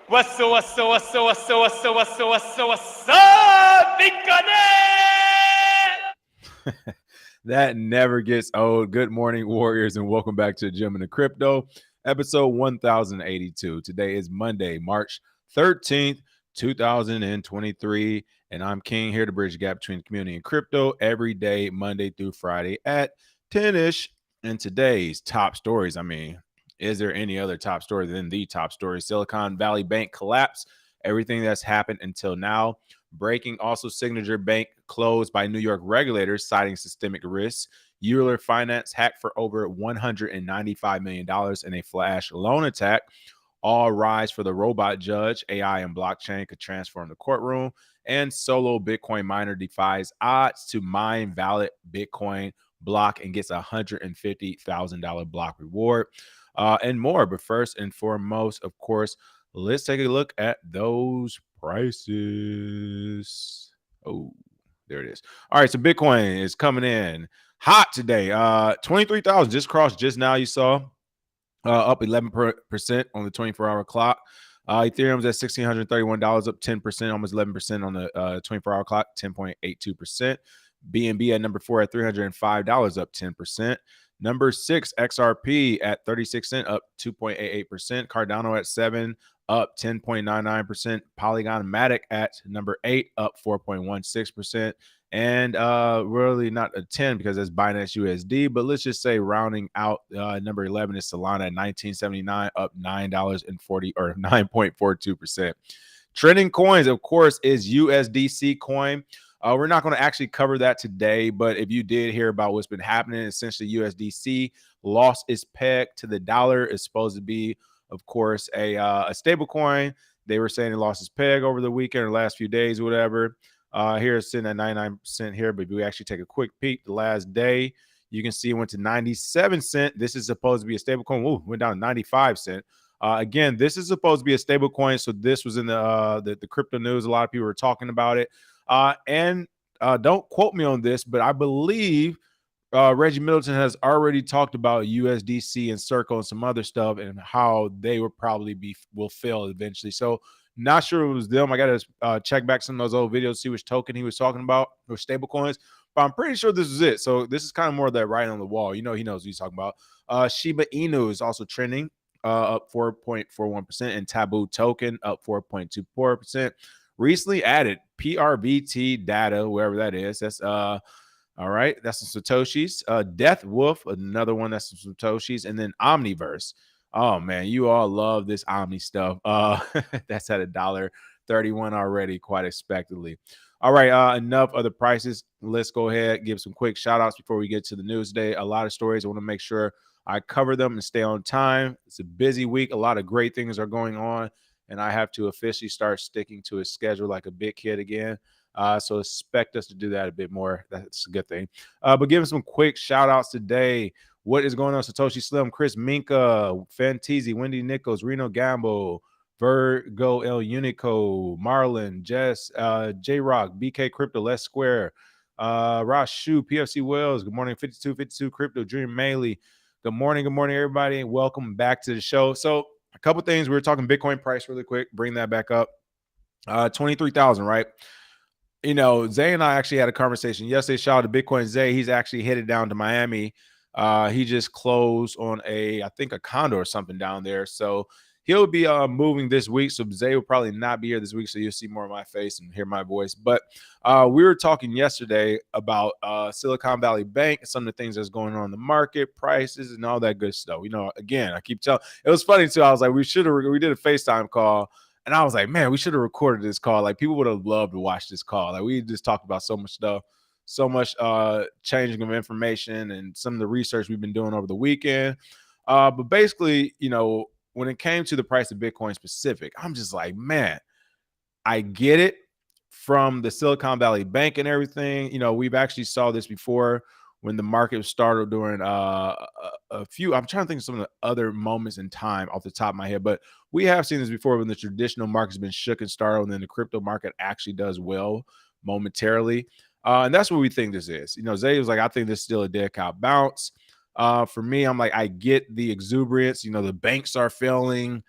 What's up, That never gets old. Good morning, Warriors, and welcome back to the Gym and the Crypto, episode 1082. Today is Monday, March 13th, 2023, and I'm King here to bridge the gap between community and crypto every day, Monday through Friday at 10-ish. And today's top stories, is there any other top story than the top story? Silicon Valley Bank collapse, everything that's happened until now. Breaking also Signature Bank closed by New York regulators citing systemic risks. Euler Finance hacked for over $195 million in a flash loan attack. All rise for the robot judge. AI and blockchain could transform the courtroom. And solo Bitcoin miner defies odds to mine valid Bitcoin block and gets a $150,000 block reward. And more. But first and foremost, of course, let's take a look at those prices. Oh, there it is. All right, so Bitcoin is coming in hot today. 23,000 just crossed just now. You saw up 11% on the 24-hour clock. Ethereum's at $1,631, up 10%, almost 11% on the 24-hour clock, 10.82%. BNB at number 4 at $305, up 10%. Number 6, XRP at 36 cents, up 2.88%. Cardano at 7, up 10.99%. Polygon Matic at number 8, up 4.16%. And really not a 10 because that's Binance USD, but let's just say rounding out, number 11 is Solana at $19.79, up $9.40 or 9.42%. Trending coins, of course, is USDC coin. We're not going to actually cover that today, but if you did hear about what's been happening, essentially USDC lost its peg to the dollar. It's supposed to be, of course, a stable coin. They were saying it lost its peg over the weekend or last few days or whatever. Here it's sitting at 99% here, but if we actually take a quick peek the last day, you can see it went to 97 cents. This is supposed to be a stable coin. Ooh, went down to 95 cents. Again, this is supposed to be a stable coin, so this was in the crypto news. A lot of people were talking about it. And don't quote me on this, but I believe Reggie Middleton has already talked about USDC and Circle and some other stuff and how they will fail eventually. So not sure it was them. I got to check back some of those old videos, see which token he was talking about or stable coins. But I'm pretty sure this is it. So this is kind of more of that writing on the wall. You know, he knows what he's talking about. Shiba Inu is also trending up 4.41%, and Taboo token up 4.24%. Recently added PRBT data, wherever that is. That's all right. That's some Satoshis. Death Wolf, another one that's some Satoshis, and then Omniverse. Oh man, you all love this Omni stuff. That's at $1.31 already, quite expectedly. All right, enough of the prices. Let's go ahead, give some quick shout outs before we get to the news today. A lot of stories. I want to make sure I cover them and stay on time. It's a busy week. A lot of great things are going on, and I have to officially start sticking to a schedule like a big kid again. So expect us to do that a bit more. That's a good thing. But giving some quick shout outs today. What is going on? Satoshi Slim, Chris Minka, Fanteezy, Wendy Nichols, Reno Gamble, Virgo El Unico, Marlon, Jess, J-Rock, BK Crypto, Les Square, Ross Shu, PFC Wells. Good morning, 5252 Crypto, Dream Maley. Good morning, everybody, and welcome back to the show. So a couple things. We were talking Bitcoin price really quick. Bring that back up. 23,000, right? You know, Zay and I actually had a conversation yesterday. Shout out to Bitcoin Zay. He's actually headed down to Miami. He just closed on I think a condo or something down there. So he'll be moving this week. So Zay will probably not be here this week. So you'll see more of my face and hear my voice. But we were talking yesterday about Silicon Valley Bank and some of the things that's going on in the market, prices, and all that good stuff. You know, again, I keep telling. It was funny too. I was like, we did a FaceTime call. And I was like, man, we should have recorded this call. Like, people would have loved to watch this call. Like, we just talked about so much stuff, so much changing of information and some of the research we've been doing over the weekend. But basically, you know, when it came to the price of Bitcoin specific, I'm just like, man, I get it from the Silicon Valley Bank and everything. You know, we've actually saw this before when the market started during a few, I'm trying to think of some of the other moments in time off the top of my head, but we have seen this before when the traditional market's been shook and startled, and then the crypto market actually does well momentarily. And that's what we think this is. You know, Zay was like, I think this is still a dead cow bounce. For me, I'm like, I get the exuberance. You know, the banks are failing.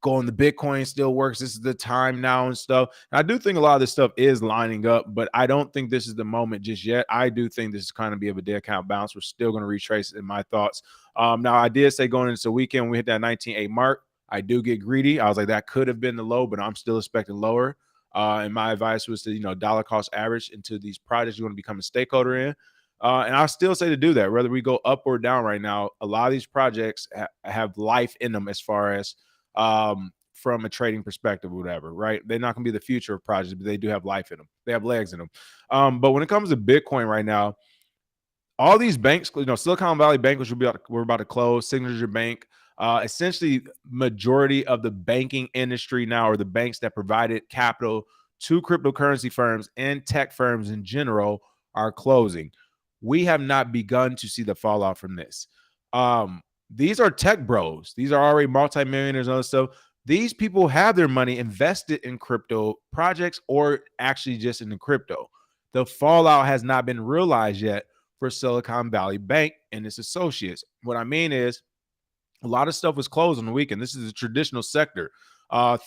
going the Bitcoin still works. This is the time now and stuff. And I do think a lot of this stuff is lining up, but I don't think this is the moment just yet. I do think this is kind of be of a dead count bounce. We're still going to retrace it in my thoughts. Now, I did say going into the weekend, when we hit that 19.8 mark, I do get greedy. I was like, that could have been the low, but I'm still expecting lower. And my advice was to, dollar cost average into these projects you want to become a stakeholder in. And I still say to do that, whether we go up or down right now. A lot of these projects have life in them as far as from a trading perspective or whatever, right? They're not going to be the future of projects, but they do have life in them. They have legs in them. But when it comes to Bitcoin right now, all these banks, Silicon Valley Bank, which we're about to close, Signature Bank, essentially majority of the banking industry now, or the banks that provided capital to cryptocurrency firms and tech firms in general, are closing. We have not begun to see the fallout from this. These are tech bros. These are already multimillionaires and other stuff. These people have their money invested in crypto projects or actually just in the crypto. The fallout has not been realized yet for Silicon Valley Bank and its associates. What I mean is, a lot of stuff was closed on the weekend. This is a traditional sector.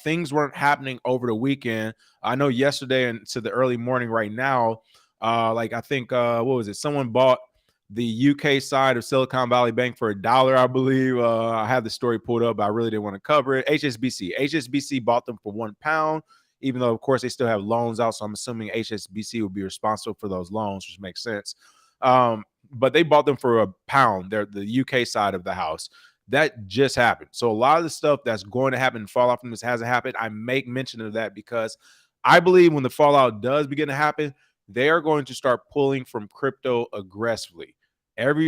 Things weren't happening over the weekend. I know yesterday and to the early morning right now, I think, what was it? Someone bought the UK side of Silicon Valley Bank for $1, I believe. I have the story pulled up, but I really didn't want to cover it. HSBC bought them for £1, even though, of course, they still have loans out. So I'm assuming HSBC will be responsible for those loans, which makes sense. But they bought them for £1. They're the UK side of the house. That just happened. So a lot of the stuff that's going to happen, fallout from this hasn't happened. I make mention of that because I believe when the fallout does begin to happen, they are going to start pulling from crypto aggressively.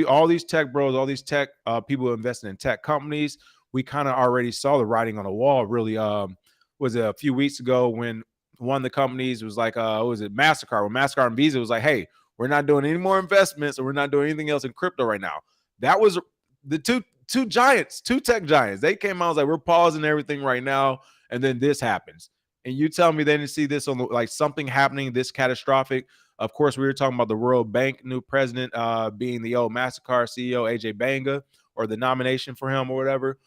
All these tech bros, all these tech people investing in tech companies, we kind of already saw the writing on the wall. Really, was it a few weeks ago when one of the companies was like, what was it, MasterCard? When MasterCard and Visa was like, hey, we're not doing any more investments, or we're not doing anything else in crypto right now. That was the two tech giants. They came out, was like, we're pausing everything right now, and then this happens. And you tell me they didn't see this on something happening this catastrophic. Of course, we were talking about the World Bank new president being the old MasterCard CEO, AJ Banga, or the nomination for him or whatever.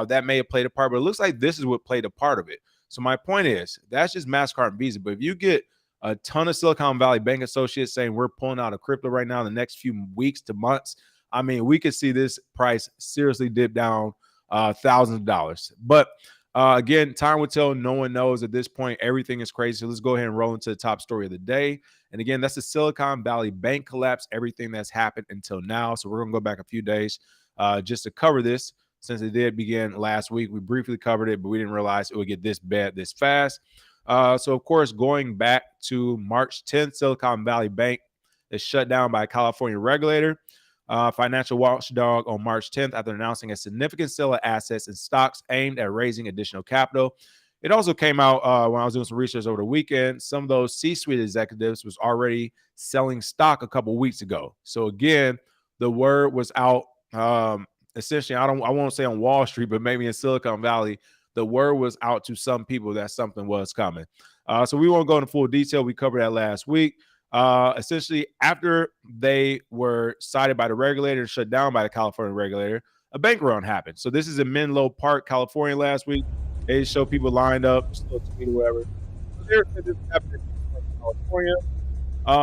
That may have played a part, but it looks like this is what played a part of it. So my point is, that's just MasterCard and Visa. But if you get a ton of Silicon Valley Bank associates saying we're pulling out of crypto right now in the next few weeks to months, I mean, we could see this price seriously dip down thousands of dollars. But again, time will tell. No one knows at this point. Everything is crazy. So let's go ahead and roll into the top story of the day. And again, that's the Silicon Valley Bank collapse, everything that's happened until now. So we're going to go back a few days just to cover this, since it did begin last week. We briefly covered it, but we didn't realize it would get this bad this fast. So, of course, going back to March 10th, Silicon Valley Bank is shut down by a California regulator. Financial watchdog on March 10th after announcing a significant sale of assets and stocks aimed at raising additional capital. It also came out when I was doing some research over the weekend. Some of those C-suite executives was already selling stock a couple weeks ago. So again, the word was out. Essentially, I won't say on Wall Street, but maybe in Silicon Valley, the word was out to some people that something was coming. So we won't go into full detail. We covered that last week. Essentially, after they were cited by the regulator and shut down by the California regulator, a bank run happened. So this is in Menlo Park, California last week. They show people lined up, still tweet or whatever. So this happened in California.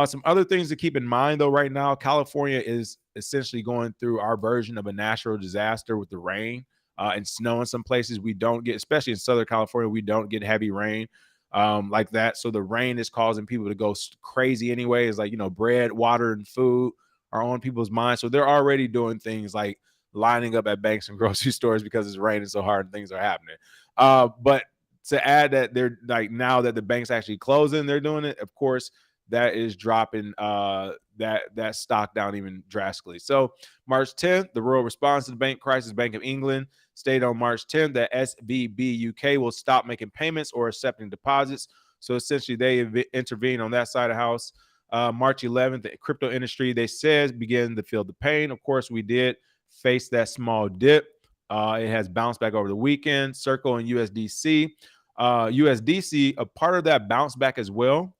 Some other things to keep in mind, though, right now, California is essentially going through our version of a natural disaster with the rain and snow in some places. We don't get, especially in Southern California, we don't get heavy rain like that. So the rain is causing people to go crazy anyway. It's like, bread, water, and food are on people's minds. So they're already doing things like lining up at banks and grocery stores because it's raining so hard and things are happening. But to add that they're like, now that the bank's actually closing, they're doing it, of course, that is dropping that stock down even drastically. So March 10th, the royal response to the bank crisis. Bank of England stated on March 10th that SVB UK will stop making payments or accepting deposits. So essentially, they intervened on that side of the house. March 11th, the crypto industry, they said, began to feel the pain. Of course, we did face that small dip. It has bounced back over the weekend. Circle and USDC. USDC, a part of that bounce back as well.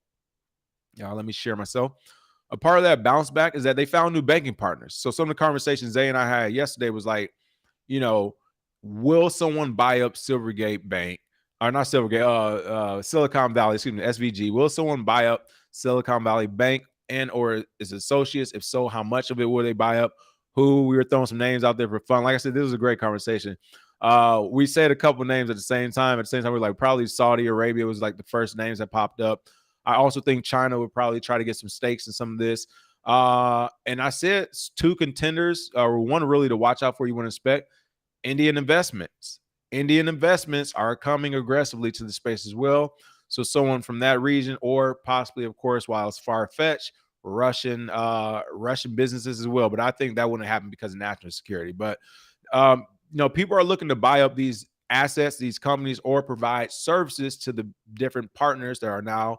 Let me share myself. A part of that bounce back is that they found new banking partners. So some of the conversations Zay and I had yesterday was like, will someone buy up Silvergate Bank, or not Silvergate, Silicon Valley, excuse me, SVG? Will someone buy up Silicon Valley Bank and or its associates? If so, how much of it will they buy up? Who? We were throwing some names out there for fun. Like I said, this was a great conversation. We said a couple names at the same time. At the same time, we're like probably Saudi Arabia was like the first names that popped up. I also think China would probably try to get some stakes in some of this. And I said two contenders, or one really to watch out for. You want to expect Indian investments. Indian investments are coming aggressively to the space as well. So someone from that region, or possibly, of course, while it's far-fetched, Russian businesses as well. But I think that wouldn't happen because of national security. But people are looking to buy up these assets, these companies, or provide services to the different partners that are now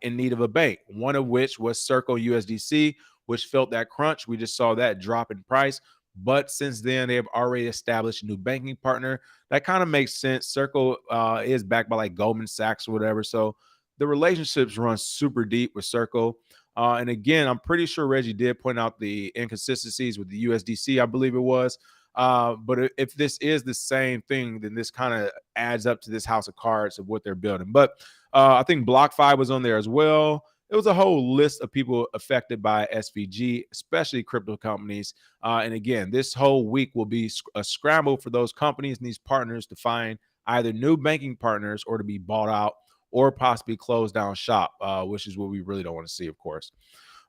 in need of a bank. One of which was Circle USDC, which felt that crunch. We just saw that drop in price. But since then, they have already established a new banking partner. That kind of makes sense. Circle is backed by like Goldman Sachs or whatever. So the relationships run super deep with Circle. And again, I'm pretty sure Reggie did point out the inconsistencies with the USDC, I believe it was. But if this is the same thing, then this kind of adds up to this house of cards of what they're building. But I think BlockFi was on there as well. It was a whole list of people affected by SVG, especially crypto companies. And again, this whole week will be a scramble for those companies and these partners to find either new banking partners or to be bought out or possibly close down shop, which is what we really don't want to see, of course.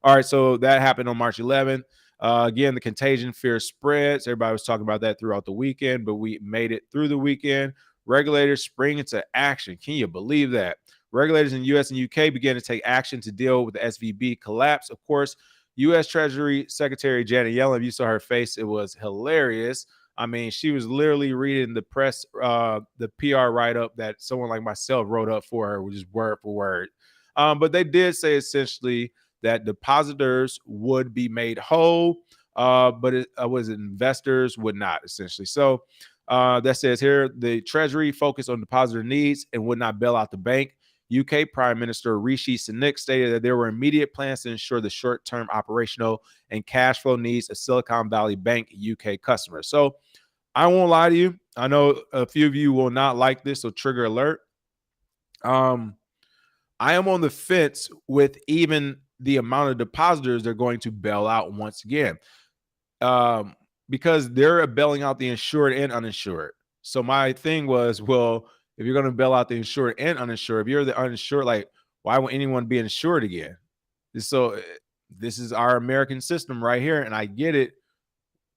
All right, so that happened on March 11th. Again, the contagion fear spreads. Everybody was talking about that throughout the weekend, but we made it through the weekend. Regulators spring into action. Can you believe that? Regulators in the U.S. and U.K. began to take action to deal with the SVB collapse. Of course, U.S. Treasury Secretary Janet Yellen, if you saw her face, it was hilarious. I mean, she was literally reading the press, the PR write-up that someone like myself wrote up for her, which is word for word. But they did say essentially that depositors would be made whole, but it was investors would not, essentially. So that says here, the Treasury focused on depositor needs and would not bail out the bank. UK Prime Minister Rishi Sunak stated that there were immediate plans to ensure the short-term operational and cash flow needs of Silicon Valley Bank UK customers. So I won't lie to you. I know a few of you will not like this, so trigger alert. I am on the fence with even the amount of depositors they're going to bail out once again, because they're bailing out the insured and uninsured. So my thing was, well, if you're going to bail out the insured and uninsured, if you're the uninsured, like, why would anyone be insured again? So this is our American system right here, and I get it.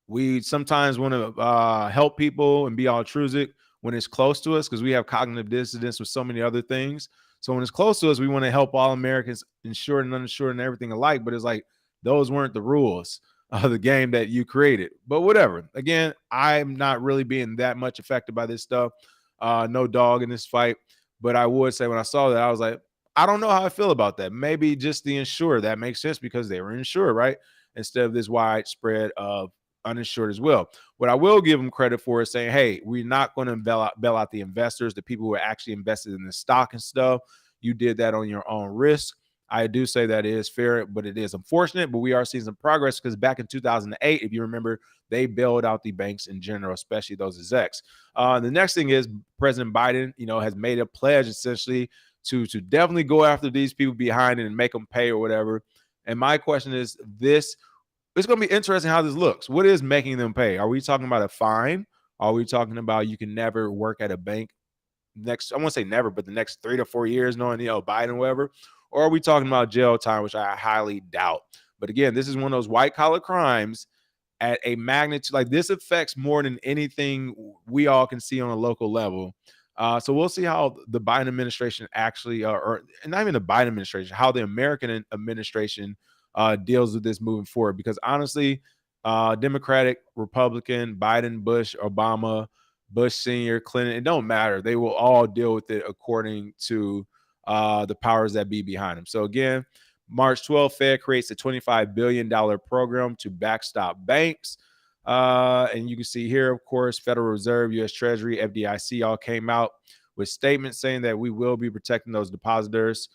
We sometimes want to help people and be altruistic when it's close to us because we have cognitive dissonance with so many other things. So when it's close to us, we want to help all Americans, insured and uninsured and everything alike. But it's like those weren't the rules of the game that you created. But whatever. Again, I'm not really being that much affected by this stuff. No dog in this fight. But I would say when I saw that, I was like, I don't know how I feel about that. Maybe just the insured. That makes sense because they were insured, right? Instead of this widespread of uninsured as well. What I will give them credit for is saying, hey, we're not going to bail out the investors, the people who are actually invested in the stock and stuff. You did that on your own risk. I do say that is fair, but it is unfortunate. But we are seeing some progress because back in 2008, if you remember, they bailed out the banks in general, especially those execs. The next thing is President Biden, has made a pledge essentially to definitely go after these people behind it and make them pay or whatever. And my question is this. It's going to be interesting how this looks. What is making them pay? Are we talking about a fine? Are we talking about you can never work at a bank I won't say never, but the next 3 to 4 years, knowing, Biden, whatever? Or are we talking about jail time, which I highly doubt? But again, this is one of those white collar crimes at a magnitude like this affects more than anything we all can see on a local level. So we'll see how the Biden administration actually, or not even the Biden administration, how the American administration deals with this moving forward. Because honestly, Democratic, Republican, Biden, Bush, Obama, Bush Senior, Clinton, it don't matter. They will all deal with it according to the powers that be behind them. So again, March 12th, Fed creates a $25 billion program to backstop banks. And you can see here, of course, Federal Reserve, U.S. Treasury, FDIC all came out with statements saying that we will be protecting those depositors.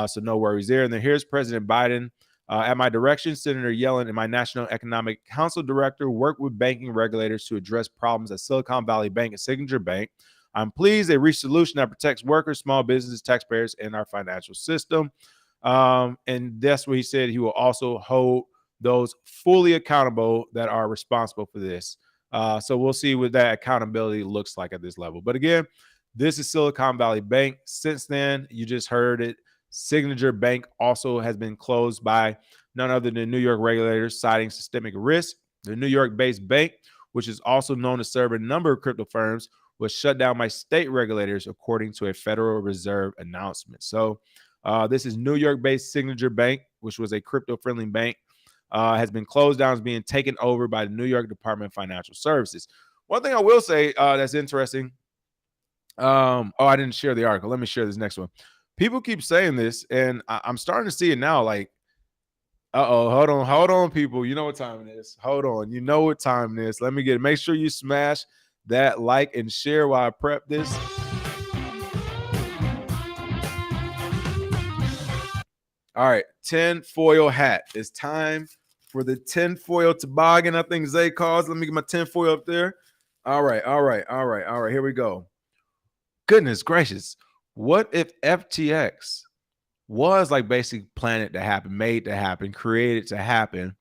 So no worries there. And then here's President Biden At my direction, Senator Yellen and my National Economic Council director worked with banking regulators to address problems at Silicon Valley Bank and Signature Bank. I'm pleased they reached a solution that protects workers, small businesses, taxpayers, and our financial system. And that's what he said. He will also hold those fully accountable that are responsible for this. So we'll see what that accountability looks like at this level. But again, this is Silicon Valley Bank. Since then, you just heard it. Signature Bank also has been closed by none other than New York regulators, citing systemic risk. The New York-based bank, which is also known to serve a number of crypto firms, was shut down by state regulators, according to a Federal Reserve announcement. So this is New York-based Signature Bank, which was a crypto-friendly bank, has been closed down, is being taken over by the New York Department of Financial Services. One thing I will say that's interesting. I didn't share the article. Let me share this next one. People keep saying this, and I'm starting to see it now. Like, hold on, people. You know what time it is. Hold on. You know what time it is. Let me get it. Make sure you smash that like and share while I prep this. All right, tinfoil hat. It's time for the tinfoil toboggan. I think Zay calls. Let me get my tinfoil up there. All right. Here we go. Goodness gracious. What if FTX was like basically planned to happen, made to happen, created to happen,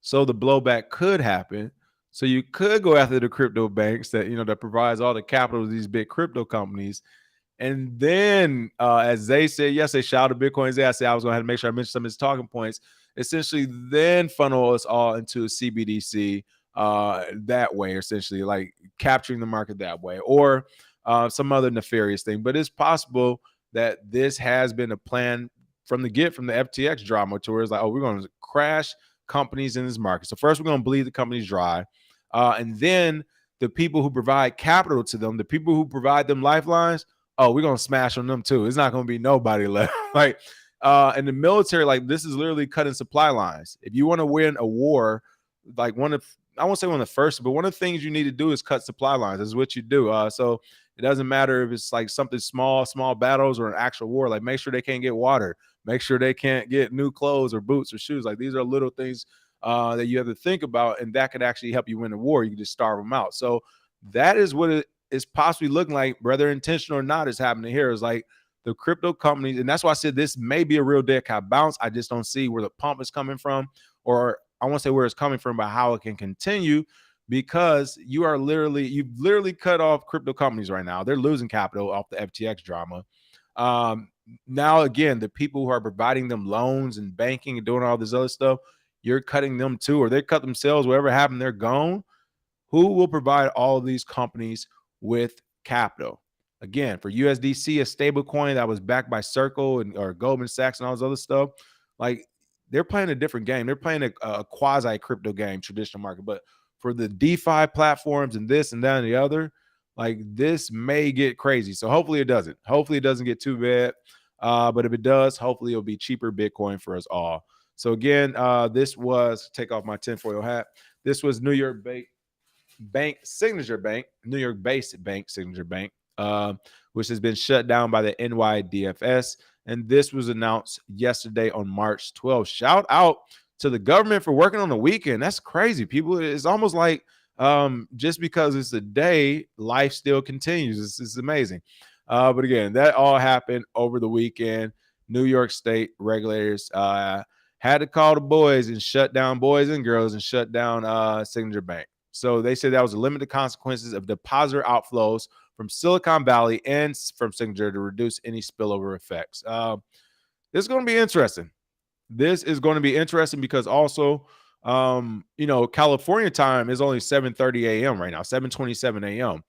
so the blowback could happen? So you could go after the crypto banks that, that provides all the capital to these big crypto companies. And then, as they said, yes, they shout out to Bitcoin. Zay, I said I was going to have to make sure I mention some of his talking points. Essentially, then funnel us all into a CBDC that way, essentially, like capturing the market that way, or some other nefarious thing. But it's possible that this has been a plan from the FTX drama, to where it's like, oh, we're going to crash companies in this market. So first, we're going to bleed the companies dry, and then the people who provide capital to them, the people who provide them lifelines, oh, we're going to smash on them too. It's not going to be nobody left. Like, in the military, like, this is literally cutting supply lines. If you want to win a war, like I won't say one of the first, but one of the things you need to do is cut supply lines. That's what you do. So it doesn't matter if it's like something small battles, or an actual war. Like, make sure they can't get water. Make sure they can't get new clothes or boots or shoes. Like, these are little things that you have to think about, and that could actually help you win the war. You can just starve them out. So that is what it is possibly looking like, whether intentional or not, is happening here. Is like the crypto companies, and that's why I said this may be a real dead cat bounce. I just don't see where the pump is coming from, or I won't say where it's coming from, but how it can continue, because you've literally cut off crypto companies right now. They're losing capital off the FTX drama. Now, again, the people who are providing them loans and banking and doing all this other stuff, you're cutting them too, or they cut themselves. Whatever happened, they're gone. Who will provide all of these companies with capital? Again, for USDC, a stable coin that was backed by Circle or Goldman Sachs and all this other stuff, like, they're playing a different game. They're playing a quasi crypto game, traditional market. But for the DeFi platforms and this and that and the other, like, this may get crazy. So hopefully it doesn't. Hopefully it doesn't get too bad. But if it does, hopefully it'll be cheaper Bitcoin for us all. So again, this was, take off my tinfoil hat, this was New York-based Signature Bank, New York-based bank, Signature Bank, which has been shut down by the NYDFS. And this was announced yesterday on March 12th. Shout out to the government for working on the weekend. That's crazy, people. It's almost like just because it's a day, life still continues. It's amazing. But again, that all happened over the weekend. New York State regulators had to call the boys and shut down boys and girls and shut down Signature Bank. So they said that was a limited consequences of depositor outflows from Silicon Valley and from Signature to reduce any spillover effects. This is going to be interesting. This is going to be interesting because also, California time is only 7:30 a.m. right now, 7:27 a.m.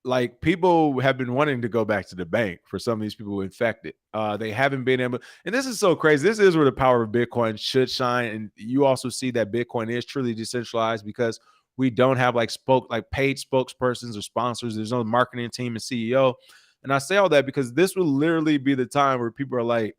Like, people have been wanting to go back to the bank for some of these people who infected. They haven't been able, and this is so crazy. This is where the power of Bitcoin should shine. And you also see that Bitcoin is truly decentralized because we don't have like paid spokespersons or sponsors. There's no marketing team and CEO. And I say all that because this will literally be the time where people are like,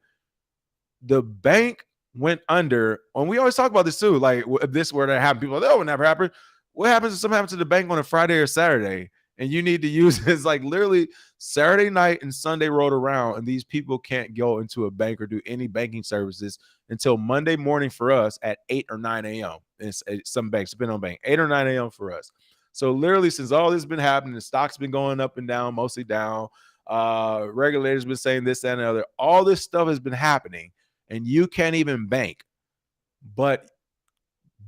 the bank went under. And we always talk about this too. Like, if this were to happen, people are like, that would never happen. What happens if something happens to the bank on a Friday or Saturday? and you need to use it. It's like literally Saturday night and Sunday rolled around, and these people can't go into a bank or do any banking services until Monday morning for us at 8 or 9 a.m. It's some banks, depending on bank, 8 or 9 a.m. for us. So literally, since all this has been happening, the stock's been going up and down, mostly down. Regulators been saying this, that, and the other. All this stuff has been happening, and you can't even bank. But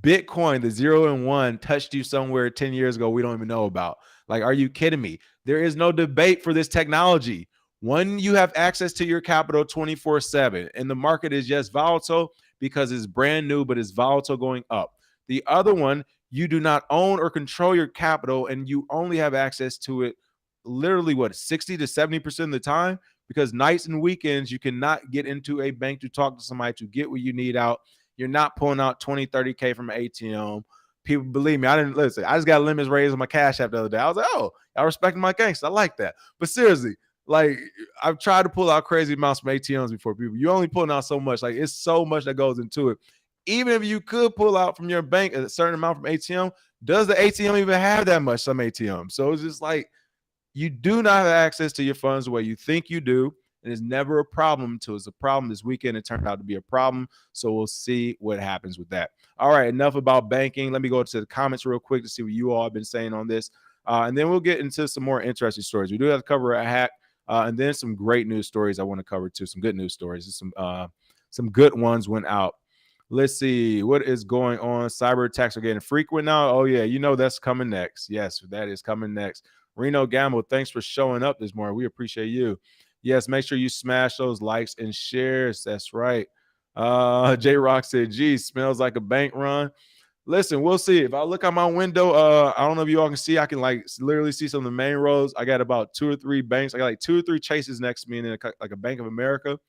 Bitcoin, the 0 and 1, touched you somewhere 10 years ago we don't even know about. Like, are you kidding me? There is no debate for this technology. One, you have access to your capital 24/7, and the market is just volatile because it's brand new, but it's volatile going up. The other one, you do not own or control your capital, and you only have access to it literally, what, 60 to 70% of the time? Because nights and weekends, you cannot get into a bank to talk to somebody to get what you need out. You're not pulling out 20, 30K from an ATM. People, believe me, I didn't listen. I just got limits raised on my Cash App the other day. I was like, oh, y'all respecting my gangster. I like that. But seriously, like, I've tried to pull out crazy amounts from ATMs before, people. You're only pulling out so much. Like, it's so much that goes into it. Even if you could pull out from your bank a certain amount from ATM, does the ATM even have that much? Some ATM. So it's just like, you do not have access to your funds the way you think you do. And it's never a problem until it's a problem. This weekend, it turned out to be a problem. So we'll see what happens with that. All right, enough about banking. Let me go to the comments real quick to see what you all have been saying on this. And then we'll get into some more interesting stories. We do have to cover a hack and then some great news stories I want to cover too. Some good news stories. Some good ones went out. Let's see what is going on. Cyber attacks are getting frequent now. Oh, yeah, you know that's coming next. Yes, that is coming next. Reno Gamble, thanks for showing up this morning. We appreciate you. Yes, make sure you smash those likes and shares. That's right. J Rock said, geez, smells like a bank run. Listen, we'll see. If I look out my window, I don't know if you all can see. I can like literally see some of the main roads. I got about 2 or 3 banks. I got like 2 or 3 chases next to me, and then like a Bank of America.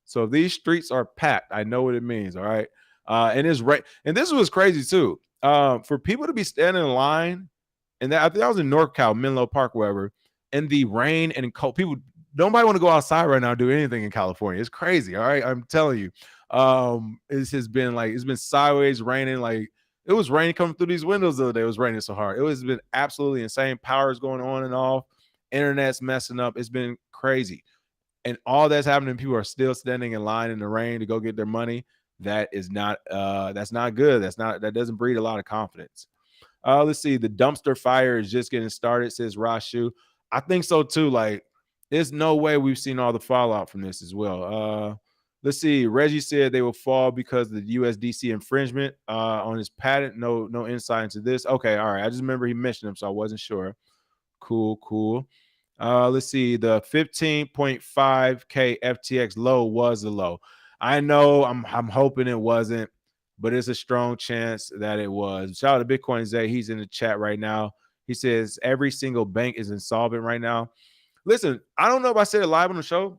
So if these streets are packed, I know what it means. All right. And it's right. And this was crazy too. For people to be standing in line, and I think I was in North Cal, Menlo Park, wherever, and the rain and cold. People, nobody want to go outside right now and do anything in California. It's crazy. All right, I'm telling you. It has been like, it's been sideways raining. Like, it was raining coming through these windows the other day. It was raining so hard. It has been absolutely insane. Power's going on and off. Internet's messing up. It's been crazy. And all that's happening, people are still standing in line in the rain to go get their money. That is not that's not good. That doesn't breed a lot of confidence. Let's see. The dumpster fire is just getting started, says Rashu. I think so too. Like, there's no way we've seen all the fallout from this as well. Let's see. Reggie said they will fall because of the USDC infringement on his patent. No insight into this. Okay, all right. I just remember he mentioned them, so I wasn't sure. Cool. Let's see. The 15.5K FTX low was the low. I know. I'm hoping it wasn't, but it's a strong chance that it was. Shout out to Bitcoin Zay. He's in the chat right now. He says every single bank is insolvent right now. Listen, I don't know if I said it live on the show.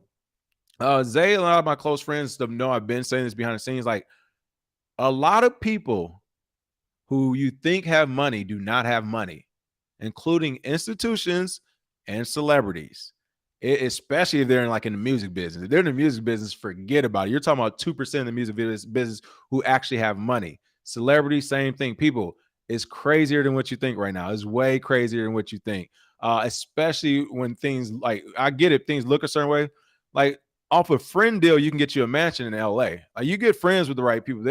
Zay and a lot of my close friends know I've been saying this behind the scenes. Like, a lot of people who you think have money do not have money, including institutions and celebrities, especially if they're in the music business. If they're in the music business, forget about it. You're talking about 2% of the music business who actually have money. Celebrities, same thing. People, it's crazier than what you think right now. It's way crazier than what you think, especially when things like, I get it, things look a certain way. Like, off a friend deal, you can get you a mansion in LA. Like, you get friends with the right people.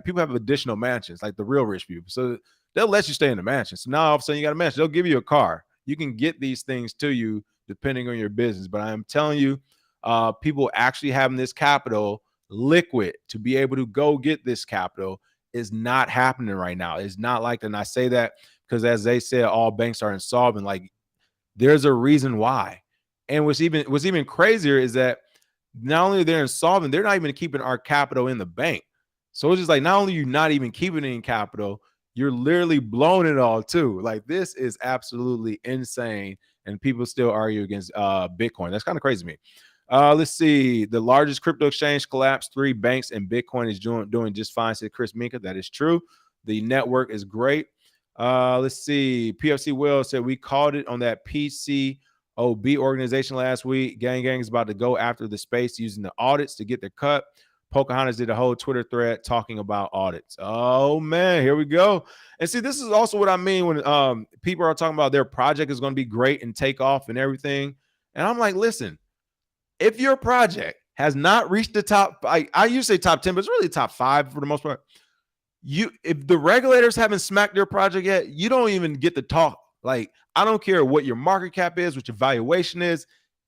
People have additional mansions, like the real rich people. So they'll let you stay in the mansion. So now all of a sudden you got a mansion. They'll give you a car. You can get these things to you depending on your business. But I'm telling you, people actually having this capital liquid to be able to go get this capital is not happening right now. It's not like that. And I say that because, as they said, all banks are insolvent. Like, there's a reason why. And what's even crazier is that not only they're insolvent, they're not even keeping our capital in the bank. So it's just like, not only you're not even keeping it in capital, you're literally blowing it all too. Like, this is absolutely insane. And people still argue against Bitcoin. That's kind of crazy to me. Let's see. The largest crypto exchange collapsed, 3 banks, and Bitcoin is doing just fine, said Chris Minka. That is true. The network is great. Let's see. PFC Will said, we called it on that PCOB organization last week. Gang is about to go after the space using the audits to get their cut. Pocahontas did a whole Twitter thread talking about audits. Oh man, here we go. And see, this is also what I mean when people are talking about their project is going to be great and take off and everything. And I'm like, listen, if your project has not reached the top, I used to say top 10, but it's really top 5 for the most part. If the regulators haven't smacked their project yet, you don't even get to talk. Like, I don't care what your market cap is, what your valuation is,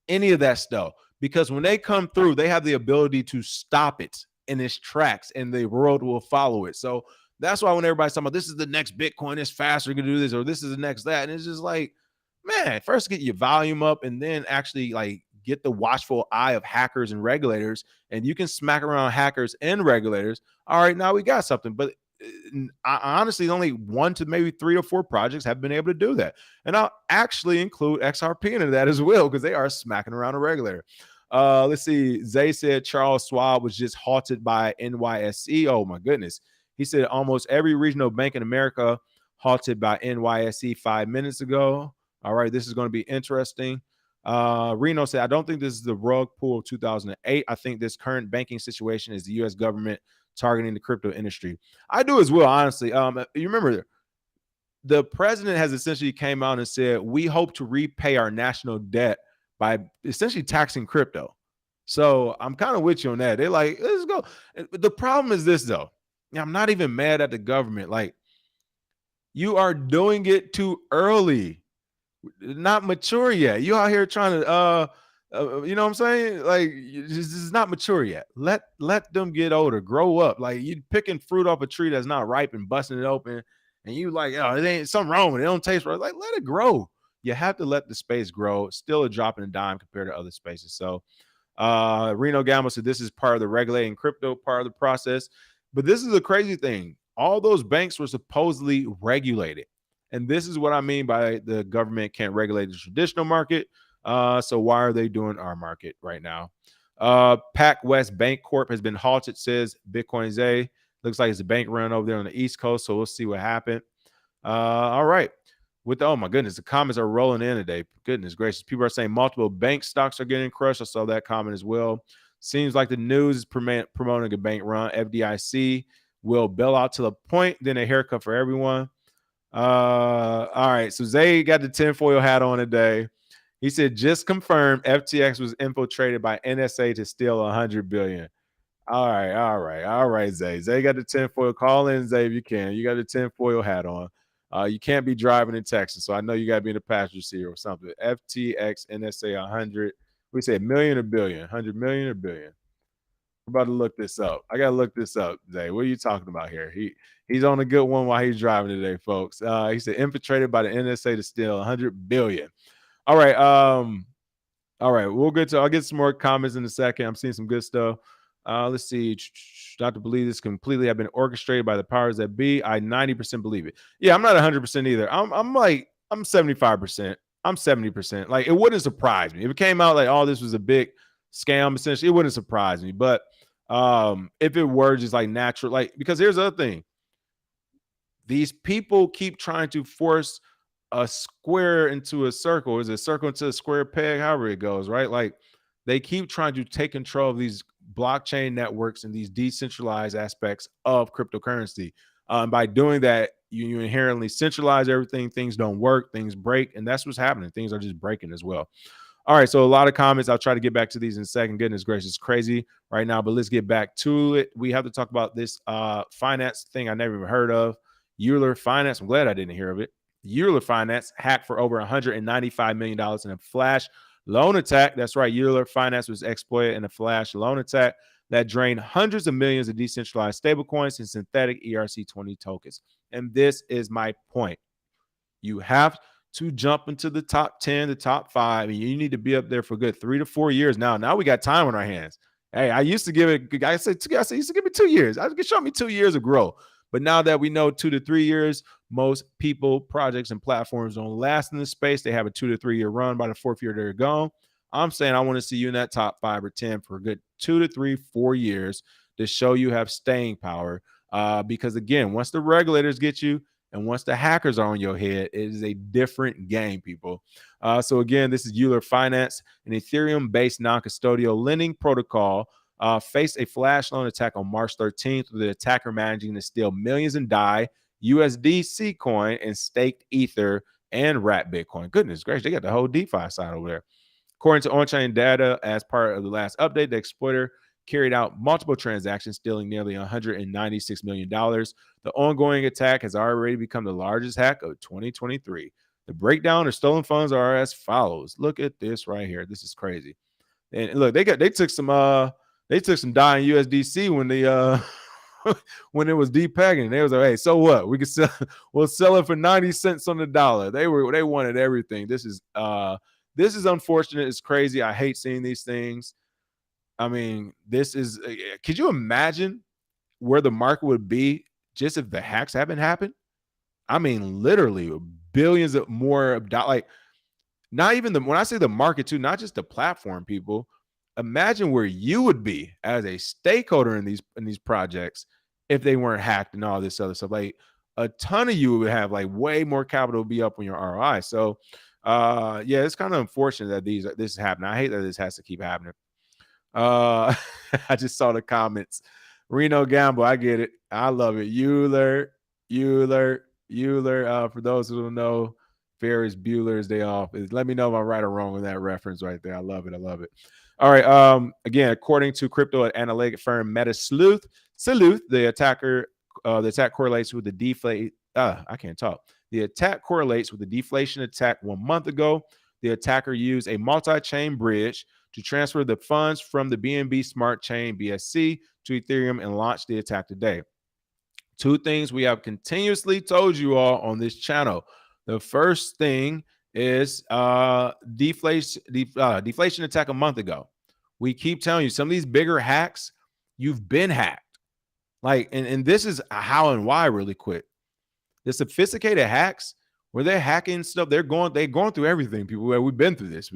any of that stuff. Because when they come through, they have the ability to stop it in its tracks and the world will follow it. So that's why when everybody's talking about this is the next Bitcoin, it's faster, going to do this, or this is the next that. And it's just like, man, first get your volume up and then actually like get the watchful eye of hackers and regulators, and you can smack around hackers and regulators. All right, now we got something. But honestly, only 1 to maybe 3 or 4 projects have been able to do that. And I'll actually include XRP into that as well, because they are smacking around a regulator. Let's see. Zay said Charles Schwab was just halted by NYSE. Oh my goodness. He said almost every regional bank in America halted by NYSE 5 minutes ago. All right, this is going to be interesting. Reno said, I don't think this is the rug pull of 2008. I think this current banking situation is the U.S. government targeting the crypto industry. I do as well, honestly. You remember the president has essentially came out and said, we hope to repay our national debt by essentially taxing crypto. So I'm kind of with you on that. They're like, let's go. The problem is this, though. I'm not even mad at the government. Like, you are doing it too early. Not mature yet. You out here trying to you know what I'm saying? Like, this is not mature yet. Let them get older, grow up. Like, you picking fruit off a tree that's not ripe and busting it open, and you like, oh, it ain't something wrong with it. It don't taste right. Like, let it grow. You have to let the space grow. It's still a drop in a dime compared to other spaces. So Reno Gamble said this is part of the regulating crypto part of the process. But this is a crazy thing. All those banks were supposedly regulated. And this is what I mean by the government can't regulate the traditional market. So why are they doing our market right now? Pac West Bank Corp has been halted, says Bitcoin Zay. Looks like it's a bank run over there on the East Coast. So we'll see what happened. All right. Oh my goodness, the comments are rolling in today. Goodness gracious. People are saying multiple bank stocks are getting crushed. I saw that comment as well. Seems like the news is promoting a bank run. FDIC will bail out to the point, then a haircut for everyone. All right. So Zay got the tinfoil hat on today. He said, just confirmed FTX was infiltrated by NSA to steal $100 billion. All right, Zay. Zay got the tinfoil. Call in, Zay, if you can. You got the tinfoil hat on. You can't be driving in Texas, so I know you got to be in the passenger seat or something. FTX, NSA, 100. We said million or billion? 100 million or billion? I'm about to look this up. I got to look this up, Zay. What are you talking about here? He's on a good one while he's driving today, folks. He said infiltrated by the NSA to steal 100 billion. All right. All right. I'll get some more comments in a second. I'm seeing some good stuff. Let's see. Not to believe this completely have been orchestrated by the powers that be. I 90% believe it. Yeah, I'm not 100% either. I'm 75%. I'm 70%. Like, it wouldn't surprise me if it came out like, oh, this was a big scam. Essentially, it wouldn't surprise me. But if it were just like natural, like, because here's the other thing. These people keep trying to force a square into a circle. Is a circle into a square peg? However it goes, right? Like, they keep trying to take control of these blockchain networks and these decentralized aspects of cryptocurrency. By doing that, you inherently centralize everything. Things don't work. Things break. And that's what's happening. Things are just breaking as well. All right, so a lot of comments. I'll try to get back to these in a second. Goodness gracious, crazy right now, but let's get back to it. We have to talk about this finance thing I never even heard of. Euler Finance. I'm glad I didn't hear of it. Euler Finance hacked for over $195 million in a flash loan attack. That's right. Euler Finance was exploited in a flash loan attack that drained hundreds of millions of decentralized stablecoins and synthetic ERC20 tokens. And this is my point. You have to jump into the top 10, the top 5, and you need to be up there for a good 3 to 4 years now. Now we got time on our hands. Hey, I used to give it, I said, used to give me 2 years. I could show me 2 years of growth. But now that we know 2 to 3 years, most people, projects, and platforms don't last in this space. They have a 2 to 3 year run. By the 4th year, they're gone. I'm saying I want to see you in that top 5 or 10 for a good 2 to 3, 4 years to show you have staying power. Because again, once the regulators get you and once the hackers are on your head, it is a different game, people. So again, this is Euler Finance, an Ethereum-based non-custodial lending protocol faced a flash loan attack on March 13th, with the attacker managing to steal millions in DAI, USDC coin, and staked Ether and wrapped Bitcoin. Goodness gracious, they got the whole DeFi side over there. According to on-chain data, as part of the last update, the exploiter carried out multiple transactions, stealing nearly $196 million. The ongoing attack has already become the largest hack of 2023. The breakdown of stolen funds are as follows. Look at this right here. This is crazy. And look, they took some DAI and USDC when they when it was depegging. They was like, hey, so what? We'll sell it for 90 cents on the dollar. They wanted everything. This is unfortunate. It's crazy. I hate seeing these things. I mean, could you imagine where the market would be just if the hacks haven't happened? I mean, literally billions of more, like, not even when I say the market too, not just the platform people. Imagine where you would be as a stakeholder in these projects if they weren't hacked and all this other stuff. Like, a ton of you would have like way more capital be up on your ROI. So yeah, it's kind of unfortunate that this is happening. I hate that this has to keep happening. I just saw the comments. Reno Gamble, I get it. I love it. Euler. For those who don't know, Ferris Bueller's Day Off. Let me know if I'm right or wrong with that reference right there. I love it. All right. Again, according to crypto analytic firm Metasleuth, the attack correlates with the deflate. I can't talk. The attack correlates with the deflation attack 1 month ago. The attacker used a multi-chain bridge to transfer the funds from the BNB Smart Chain BSC to Ethereum and launch the attack today. Two things we have continuously told you all on this channel. The first thing is deflation attack a month ago. We keep telling you some of these bigger hacks, you've been hacked. Like, and this is how and why really quick. The sophisticated hacks where they're hacking stuff, they're going through everything. People, we've been through this.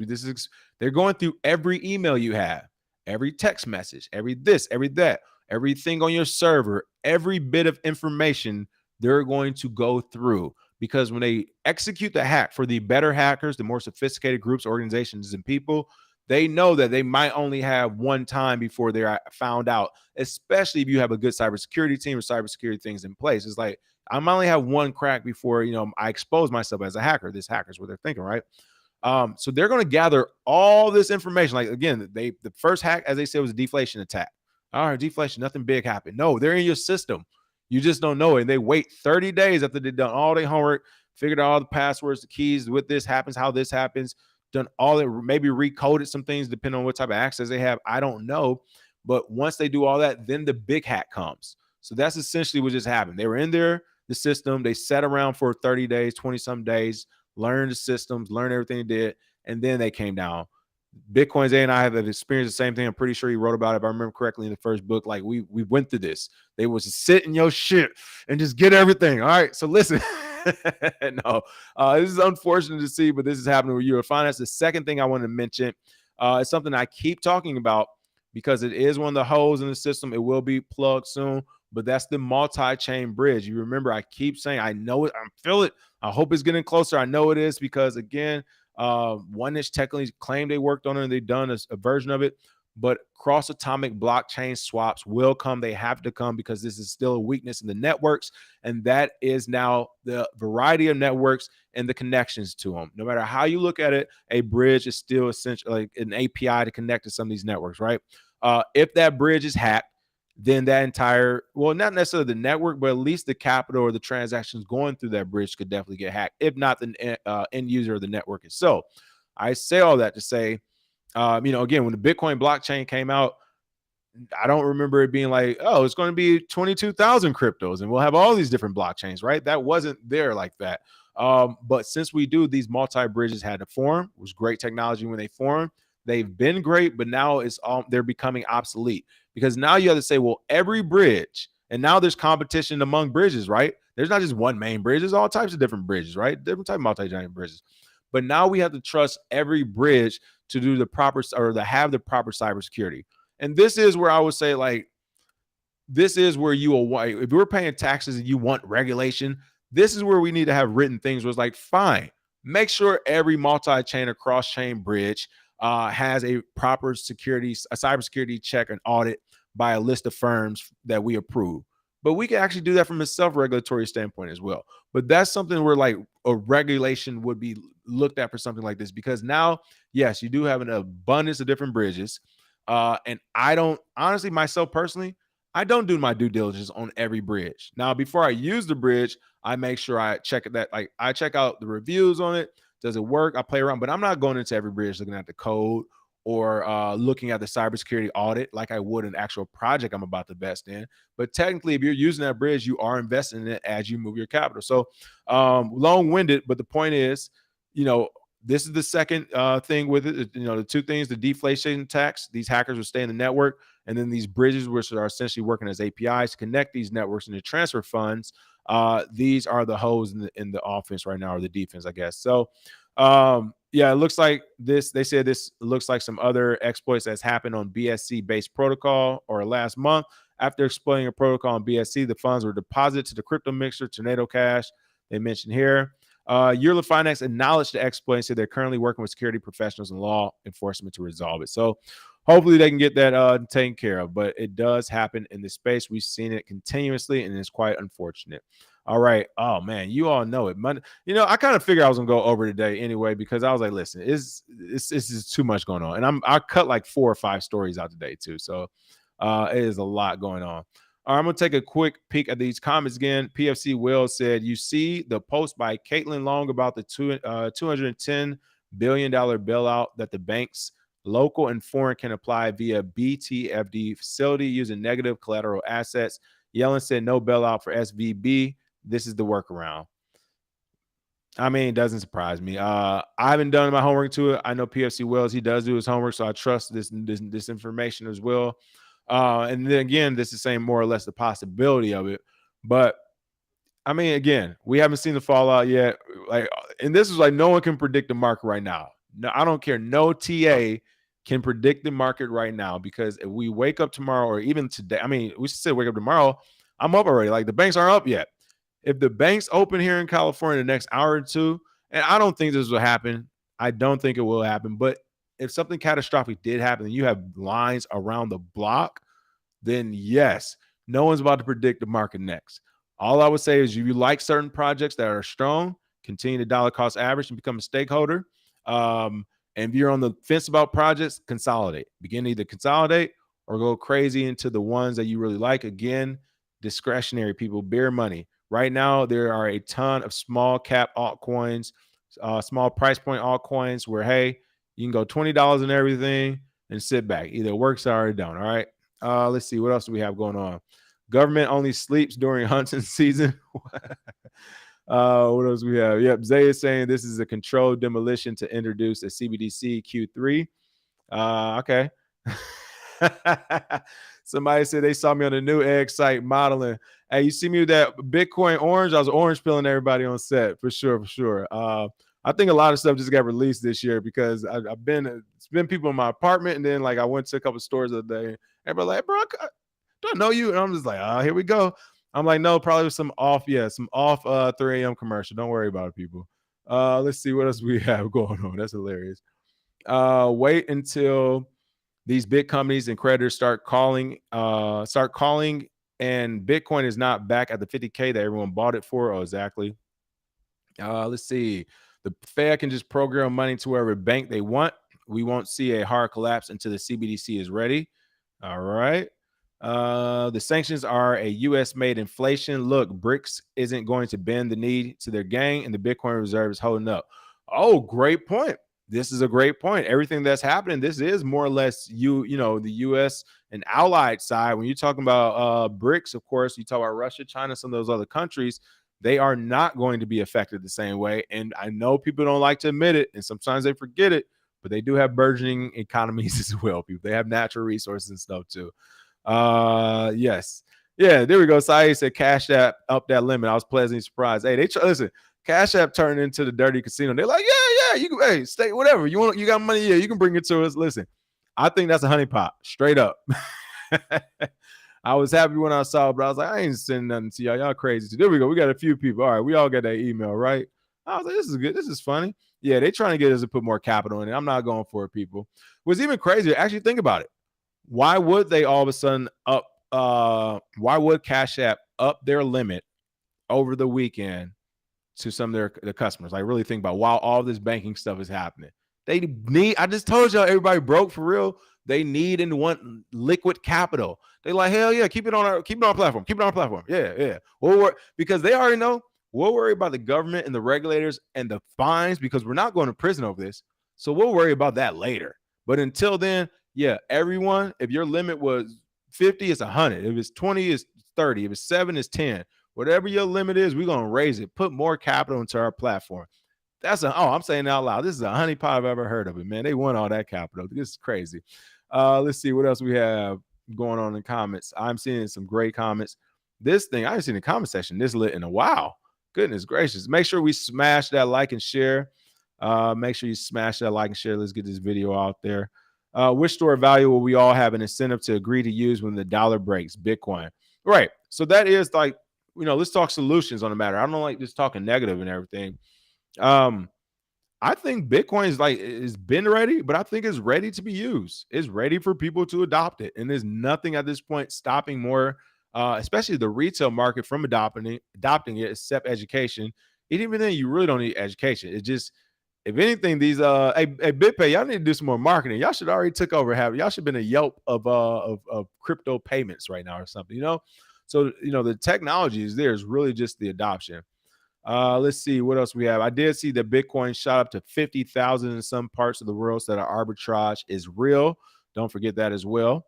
They're going through every email you have, every text message, every this, every that, everything on your server, every bit of information they're going to go through. Because when they execute the hack for the better hackers, the more sophisticated groups, organizations, and people, they know that they might only have one time before they're found out, especially if you have a good cybersecurity team or cybersecurity things in place. It's like, I might only have one crack before, I expose myself as a hacker. This hacker's what they're thinking, right? So they're going to gather all this information. Like, again, the first hack, as they said, was a deflation attack. All right, deflation, nothing big happened. No, they're in your system. You just don't know it. And they wait 30 days after they've done all their homework, figured out all the passwords, the keys, what this happens, how this happens, done all it, maybe recoded some things depending on what type of access they have. I don't know. But once they do all that, then the big hack comes. So that's essentially what just happened. They were in there, the system. They sat around for 30 days, 20-some days, learned the systems, learned everything they did, and then they came down. Bitcoin Zay and I have experienced the same thing. I'm pretty sure he wrote about it, if I remember correctly, in the first book. Like, we went through this. They was to sit in your shit and just get everything. All right, so listen. No, this is unfortunate to see, but this is happening with Euler Finance. The second thing I want to mention is something I keep talking about because it is one of the holes in the system. It will be plugged soon, but that's the multi-chain bridge. You remember, I keep saying, I know it, I feel it. I hope it's getting closer. I know it is because, again, Oneish technically claimed they worked on it and they've done a version of it, but cross-atomic blockchain swaps will come. They have to come because this is still a weakness in the networks, and that is now the variety of networks and the connections to them. No matter how you look at it, a bridge is still essential, like an API to connect to some of these networks, right? If that bridge is hacked, then that entire, well, not necessarily the network, but at least the capital or the transactions going through that bridge could definitely get hacked, if not the end user of the network itself. I say all that to say, again, when the Bitcoin blockchain came out, I don't remember it being like, oh, it's going to be 22,000 cryptos and we'll have all these different blockchains, right? That wasn't there like that. But since we do, these multi-bridges had to form. It was great technology when they formed. They've been great, but now they're becoming obsolete because now you have to say, well, every bridge, and now there's competition among bridges, right? There's not just one main bridge. There's all types of different bridges, right? Different type of multi-giant bridges. But now we have to trust every bridge to do the proper, or to have the proper cybersecurity. And this is where I would say, like, this is where you will, if you're paying taxes and you want regulation, this is where we need to have written things where it's like, fine, make sure every multi-chain or cross-chain bridge has a proper cybersecurity check and audit by a list of firms that we approve. But we can actually do that from a self-regulatory standpoint as well. But that's something where like a regulation would be looked at for something like this, because now, yes, you do have an abundance of different bridges. And I don't, honestly, myself personally, I don't do my due diligence on every bridge. Now, before I use the bridge, I make sure I check that, like I check out the reviews on it. Does it work? I play around, but I'm not going into every bridge looking at the code or looking at the cybersecurity audit like I would an actual project I'm about to invest in. But technically, if you're using that bridge, you are investing in it as you move your capital. So long-winded, but the point is, you know, this is the second thing with it. You know, the two things: the deflation tax. These hackers will stay in the network, and then these bridges, which are essentially working as APIs to connect these networks and to transfer funds. These are the holes in the offense right now, or the defense, I guess. So yeah, it looks like this. They said this looks like some other exploits that's happened on BSC-based protocol or last month. After exploiting a protocol on BSC, the funds were deposited to the crypto mixer Tornado Cash. They mentioned here. Euler Finance acknowledged the exploit and said they're currently working with security professionals and law enforcement to resolve it. So hopefully they can get that taken care of. But it does happen in this space. We've seen it continuously, and it's quite unfortunate. All right. Oh man, you all know it. Monday, you know, I kind of figured I was gonna go over today anyway, because I was like, listen, this is too much going on. And I cut like 4 or 5 stories out today too. So it is a lot going on. All right, I'm gonna take a quick peek at these comments again. PFC Will said, you see the post by Caitlin Long about the $210 billion bailout that the banks, local and foreign, can apply via BTFD facility using negative collateral assets. Yellen said no bailout for SVB. This is the workaround. I mean, it doesn't surprise me. I haven't done my homework to it. I know PFC Wells, he does do his homework, so I trust this information as well. And then again, this is saying more or less the possibility of it. But I mean, again, we haven't seen the fallout yet. Like, and this is like no one can predict the market right now. No, I don't care. No TA can predict the market right now, because if we wake up tomorrow, or even today, I mean, we should say wake up tomorrow, I'm up already. Like, the banks aren't up yet. If the banks open here in California in the next hour or two, and I don't think this will happen. I don't think it will happen. But if something catastrophic did happen and you have lines around the block, then yes, no one's about to predict the market next. All I would say is, if you like certain projects that are strong, continue to dollar cost average and become a stakeholder. And if you're on the fence about projects, consolidate. Begin to either consolidate or go crazy into the ones that you really like. Again, discretionary, people, bear money. Right now, there are a ton of small cap altcoins, small price point altcoins where, hey, you can go $20 in everything and sit back. Either it works or it don't. All right. Let's see. What else do we have going on? Government only sleeps during hunting season. What else do we have? Yep. Zay is saying this is a controlled demolition to introduce a CBDC Q3. Okay. Somebody said they saw me on the new egg site modeling. Hey, you see me with that Bitcoin orange? I was orange pilling everybody on set for sure, for sure. I think a lot of stuff just got released this year because it's been people in my apartment, and then like I went to a couple stores the other day. Everybody like, bro, do I know you? And I'm just like, here we go. I'm like, no, probably some off 3 a.m. commercial. Don't worry about it, people. Let's see what else we have going on. That's hilarious. Wait until these big companies and creditors start calling, and Bitcoin is not back at the 50K that everyone bought it for. Oh, exactly. Let's see. The Fed can just program money to wherever bank they want. We won't see a hard collapse until the CBDC is ready. All right. The sanctions are a U.S.-made inflation. Look, BRICS isn't going to bend the knee to their gang, and the Bitcoin reserve is holding up. Oh, great point. This is a great point. Everything that's happening, this is more or less the U.S. and allied side. When you're talking about BRICS, of course, you talk about Russia, China, some of those other countries, they are not going to be affected the same way. And I know people don't like to admit it, and sometimes they forget it, but they do have burgeoning economies as well. People, they have natural resources and stuff too. Yes. Yeah, there we go. Saeed said Cash App up that limit. I was pleasantly surprised. Hey, listen, Cash App turned into the dirty casino. They're like, yeah, you can, hey, stay, whatever. You got money, yeah, you can bring it to us. Listen, I think that's a honeypot, straight up. I was happy when I saw it, but I was like, I ain't sending nothing to y'all. Y'all crazy. So there we go. We got a few people. All right, we all got that email, right? I was like, this is good. This is funny. Yeah, they trying to get us to put more capital in it. I'm not going for it, people. What's even crazier, actually think about it. Why would they all of a sudden up why would Cash App up their limit over the weekend to some of their customers? Like, really think about while all this banking stuff is happening. They need, I just told y'all, everybody broke for real. They need and want liquid capital. They like, hell yeah, keep it on our platform. Keep it on our platform. Yeah. Because they already know we'll worry about the government and the regulators and the fines because we're not going to prison over this. So we'll worry about that later. But until then, yeah, everyone, if your limit was 50, it's 100. If it's 20, it's 30. If it's 7, it's 10. Whatever your limit is, we're going to raise it. Put more capital into our platform. I'm saying it out loud. This is a honeypot I've ever heard of it, man. They want all that capital. This is crazy. Let's see what else we have going on in comments. I'm seeing some great comments. This thing, I haven't seen the comment section this lit in a while. Goodness gracious. Make sure we smash that like and share. Make sure you smash that like and share. Let's get this video out there. Which store of value will we all have an incentive to agree to use when the dollar breaks? Bitcoin. Right. So that is like, let's talk solutions on the matter. I don't like just talking negative and everything. I think Bitcoin is been ready, but I think it's ready to be used. It's ready for people to adopt it. And there's nothing at this point stopping more, especially the retail market from adopting it, except education. And even then, you really don't need education. It just, if anything, these BitPay, y'all need to do some more marketing. Y'all should already took over y'all should have been a Yelp of crypto payments right now or something, So, the technology is there. It's really just the adoption. Let's see what else we have. I did see that Bitcoin shot up to 50,000 in some parts of the world, so that arbitrage is real. Don't forget that as well.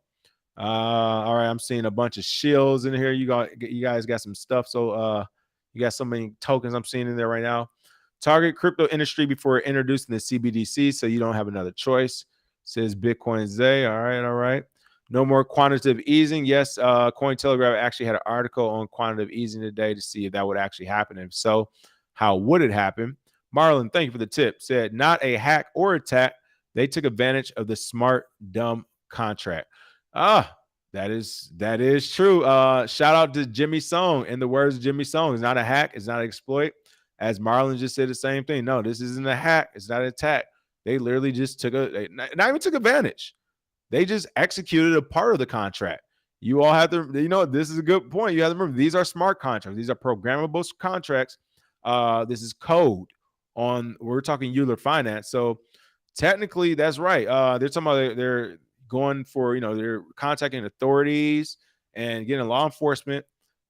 All right, I'm seeing a bunch of shills in here. You guys got some stuff. So you got so many tokens I'm seeing in there right now. Target crypto industry before introducing the CBDC, so you don't have another choice, says Bitcoin Zay. All right. No more quantitative easing. Yes, Cointelegraph actually had an article on quantitative easing today to see if that would actually happen. If so, how would it happen? Marlon, thank you for the tip. Said not a hack or attack. They took advantage of the smart dumb contract. That is true. Shout out to Jimmy Song. In the words of Jimmy Song, it's not a hack. It's not an exploit. As Marlon just said the same thing. No, this isn't a hack. It's not an attack. They literally just not even took advantage. They just executed a part of the contract. You all have to, this is a good point. You have to remember, these are smart contracts. These are programmable contracts. This is code we're talking Euler Finance. So technically that's right. They're talking about they're going for, they're contacting authorities and getting law enforcement.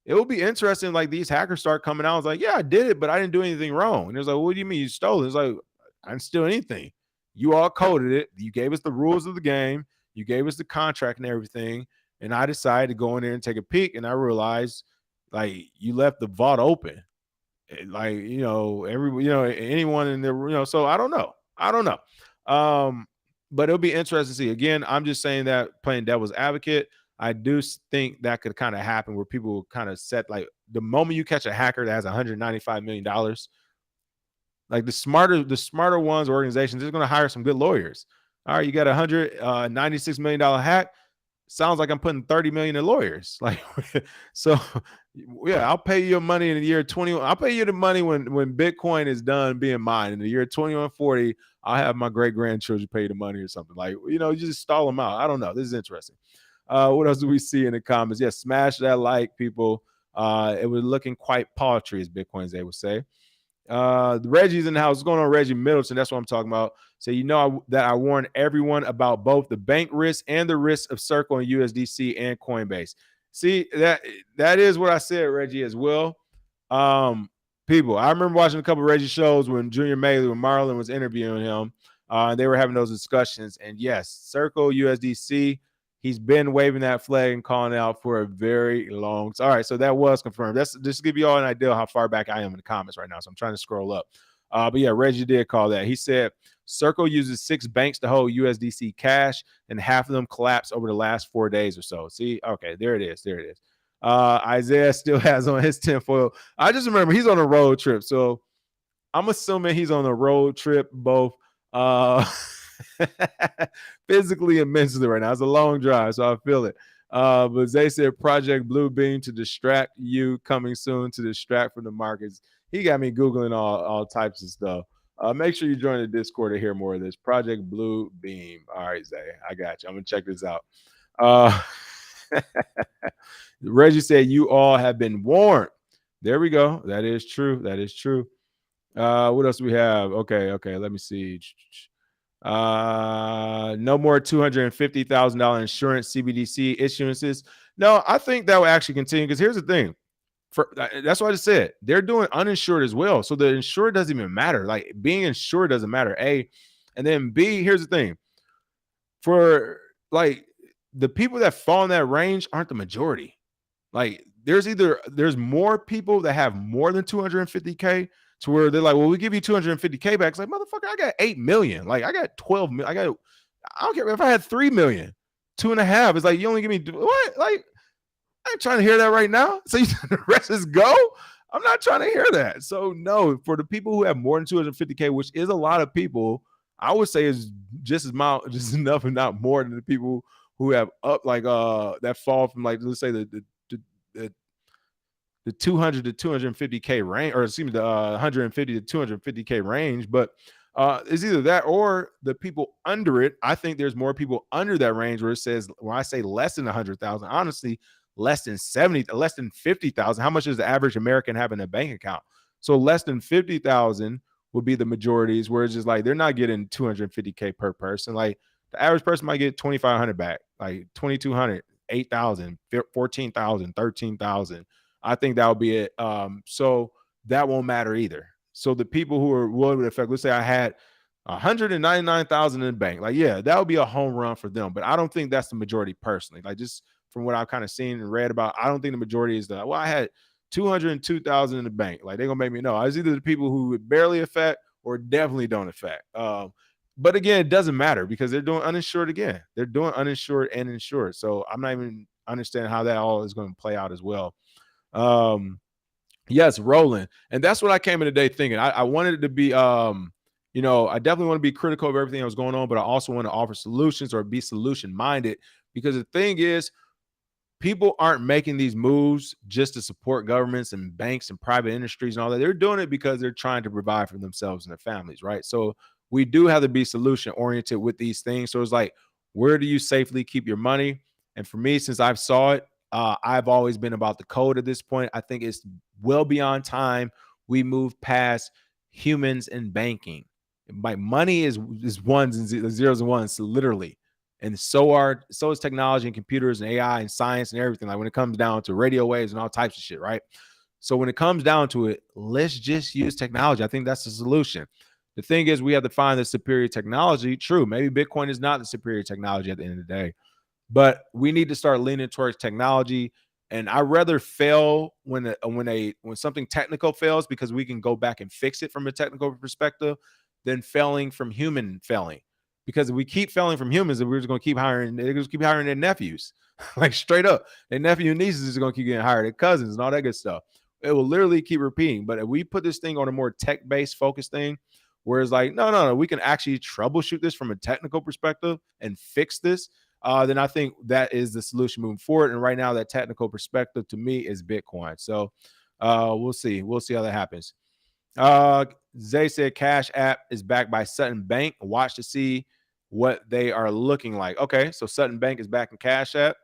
It will be interesting. Like these hackers start coming out. It's like, yeah, I did it, but I didn't do anything wrong. And it's like, what do you mean you stole it? It's like, I didn't steal anything. You all coded it. You gave us the rules of the game. You gave us the contract and everything, and I decided to go in there and take a peek, and I realized, like, you left the vault open, like, anyone in there, so I don't know. But it'll be interesting to see. Again, I'm just saying that playing devil's advocate. I do think that could kind of happen where people will kind of set, like, the moment you catch a hacker that has $195 million, like the smarter ones, organizations, they're going to hire some good lawyers. All right, you got $196 million hack. Sounds like I'm putting 30 million in lawyers. Like, so yeah, I'll pay you your money in the year 21. I'll pay you the money when Bitcoin is done being mined. In the year 2140, I'll have my great grandchildren pay the money or something. Like, you just stall them out. I don't know. This is interesting. What else do we see in the comments? Yeah, smash that like, people. It was looking quite paltry, as Bitcoins they would say. Reggie's in the house. What's going on, Reggie Middleton? That's what I'm talking about. So that I warned everyone about both the bank risk and the risk of Circle and USDC and Coinbase. See, that is what I said, Reggie, as well. People, I remember watching a couple of Reggie shows when Junior Maley, when Marlon was interviewing him. They were having those discussions. And yes, Circle, USDC, he's been waving that flag and calling it out for a very long time. All right, so that was confirmed. That's just to give you all an idea of how far back I am in the comments right now. So I'm trying to scroll up. But yeah, Reggie did call that. He said Circle uses 6 banks to hold USDC cash, and half of them collapsed over the last 4 days or so. See, okay, there it is. Isaiah still has on his tinfoil. I just remember he's on a road trip. So I'm assuming he's on a road trip both physically and mentally right now. It's a long drive, so I feel it. But they said Project Bluebeam to distract you, coming soon to distract from the markets. He got me Googling all types of stuff. Make sure you join the Discord to hear more of this. Project Blue Beam. All right, Zay, I got you. I'm gonna check this out. Uh, Reggie said you all have been warned. There we go. That is true. That is true. What else do we have? Okay. Let me see. No more $250,000 insurance CBDC issuances. No, I think that will actually continue because here's the thing. That's what I just said. They're doing uninsured as well. So the insured doesn't even matter. Like being insured doesn't matter. A, and then B, here's the thing. For like the people that fall in that range aren't the majority. Like there's more people that have more than 250K to where they're like, well, we give you 250K back. It's like, motherfucker, I got 8 million. Like I got 12 million. I don't care if I had 3 million, 2.5. It's like, you only give me what? Like, I ain't trying to hear that right now. So the rest is go. I'm not trying to hear that. So no, for the people who have more than 250K, which is a lot of people, I would say is just enough, and not more than the people who have up like that fall from like, let's say the 200 to 250K range, or excuse me, the 150 to 250K range. But it's either that or the people under it. I think there's more people under that range where it says, when I say less than 100,000, honestly, less than 70, less than 50,000. How much does the average American have in a bank account? So less than 50,000 would be the majorities, where it's just like they're not getting 250K per person. Like the average person might get 2,500 back, like 2,200, 8,000, 14,000, 13,000. I think that would be it. So that won't matter either. So the people who are what would affect, let's say I had 199,000 in the bank, like, yeah, that would be a home run for them. But I don't think that's the majority personally. Like, just from what I've kind of seen and read about, I don't think the majority is that. Well, I had 202,000 in the bank. Like, they're gonna make me know. It's either the people who would barely affect or definitely don't affect. But again, it doesn't matter because they're doing uninsured again. They're doing uninsured and insured. So I'm not even understanding how that all is going to play out as well. Yes, rolling. And that's what I came in today thinking. I wanted it to be, I definitely want to be critical of everything that was going on, but I also want to offer solutions or be solution minded, because the thing is, people aren't making these moves just to support governments and banks and private industries and all that. They're doing it because they're trying to provide for themselves and their families, right? So we do have to be solution oriented with these things. So it's like, where do you safely keep your money? And for me, since I've saw it, I've always been about the code at this point. I think it's well beyond time we move past humans and banking. My money is ones and zeros and ones, literally. And so is technology and computers and AI and science and everything. Like when it comes down to radio waves and all types of shit, right? So when it comes down to it, let's just use technology. I think that's the solution. The thing is, we have to find the superior technology. True, maybe Bitcoin is not the superior technology at the end of the day, but we need to start leaning towards technology. And I rather fail when something technical fails, because we can go back and fix it from a technical perspective, than failing from human failing. Because if we keep failing from humans, then we're just going to keep hiring. They're just keep hiring their nephews, like straight up. Their nephew and nieces is going to keep getting hired, their cousins and all that good stuff. It will literally keep repeating. But if we put this thing on a more tech-based focused thing, where it's like, no, we can actually troubleshoot this from a technical perspective and fix this, then I think that is the solution moving forward. And right now, that technical perspective to me is Bitcoin. So we'll see. We'll see how that happens. Zay said Cash App is backed by Sutton Bank. Watch to see what they are looking like. Okay, so Sutton Bank is back in Cash App.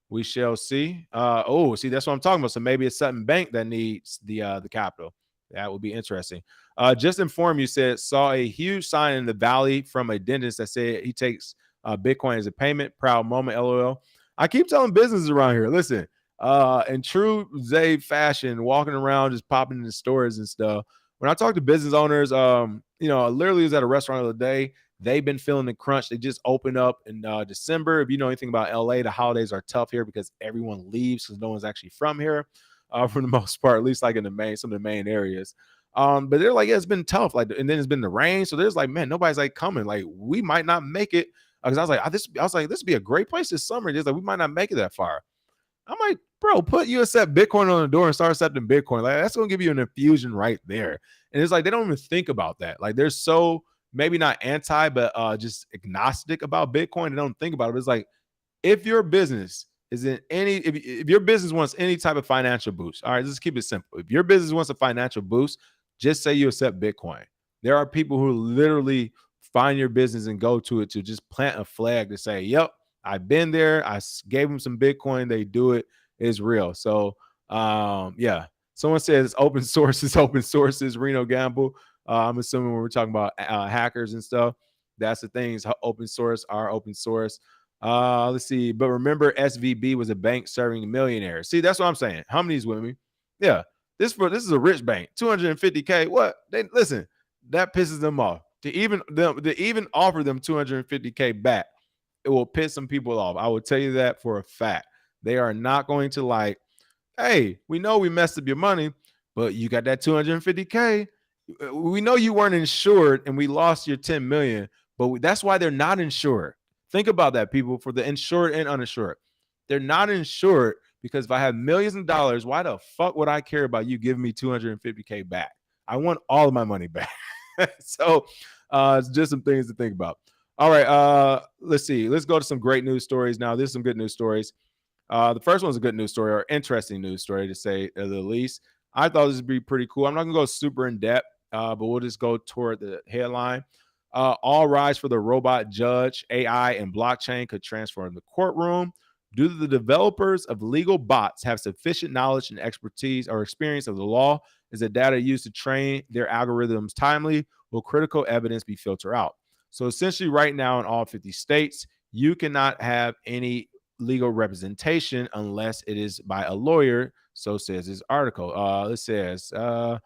We shall see. See, that's what I'm talking about. So maybe it's Sutton Bank that needs the capital. That would be interesting. Just inform you said saw a huge sign in the valley from a dentist that said he takes Bitcoin as a payment. Proud moment, LOL. I keep telling businesses around here, listen, in true Zay fashion, walking around just popping in the stores and stuff. When I talk to business owners, literally was at a restaurant the other day. They've been feeling the crunch. They just opened up in December. If you know anything about LA, the holidays are tough here because everyone leaves because no one's actually from here, for the most part, at least like in some of the main areas. But they're like, yeah, it's been tough. Like, and then it's been the rain. So there's like, man, nobody's like coming. Like, we might not make it. Because I was like, this would be a great place this summer. Just like, we might not make it that far. I'm like, bro, you accept Bitcoin on the door and start accepting Bitcoin. Like, that's going to give you an infusion right there. And it's like, they don't even think about that. Like, they're so maybe not anti, but just agnostic about Bitcoin. They don't think about it. It's like, if your business is in if your business wants any type of financial boost, all right, let's keep it simple. If your business wants a financial boost, just say you accept Bitcoin. There are people who literally find your business and go to it to just plant a flag to say, yep, I've been there. I gave them some Bitcoin. They do it. It's real. So yeah. Someone says open sources, open sources, Reno Gamble. I'm assuming when we're talking about hackers and stuff, that's the things. Open source are open source. Let's see. But remember, SVB was a bank serving millionaires. See, that's what I'm saying. How many's with me? Yeah. This is a rich bank. 250K. What? They listen, that pisses them off. To even offer them 250K back, it will piss some people off. I will tell you that for a fact. They are not going to like, hey, we know we messed up your money, but you got that 250K. We know you weren't insured and we lost your 10 million, but that's why they're not insured. Think about that, people, for the insured and uninsured. They're not insured because if I have millions of dollars, why the fuck would I care about you giving me 250K back? I want all of my money back. So it's just some things to think about. All right, let's see. Let's go to some great news stories now. There's some good news stories. The first one's a good news story or interesting news story to say the least. I thought this would be pretty cool. I'm not going to go super in depth, but we'll just go toward the headline. All rise for the robot judge. AI and blockchain could transform the courtroom. Do the developers of legal bots have sufficient knowledge and expertise or experience of the law? Is the data used to train their algorithms timely? Will critical evidence be filtered out? So essentially right now in all 50 states, you cannot have any legal representation unless it is by a lawyer. So says this article. It says it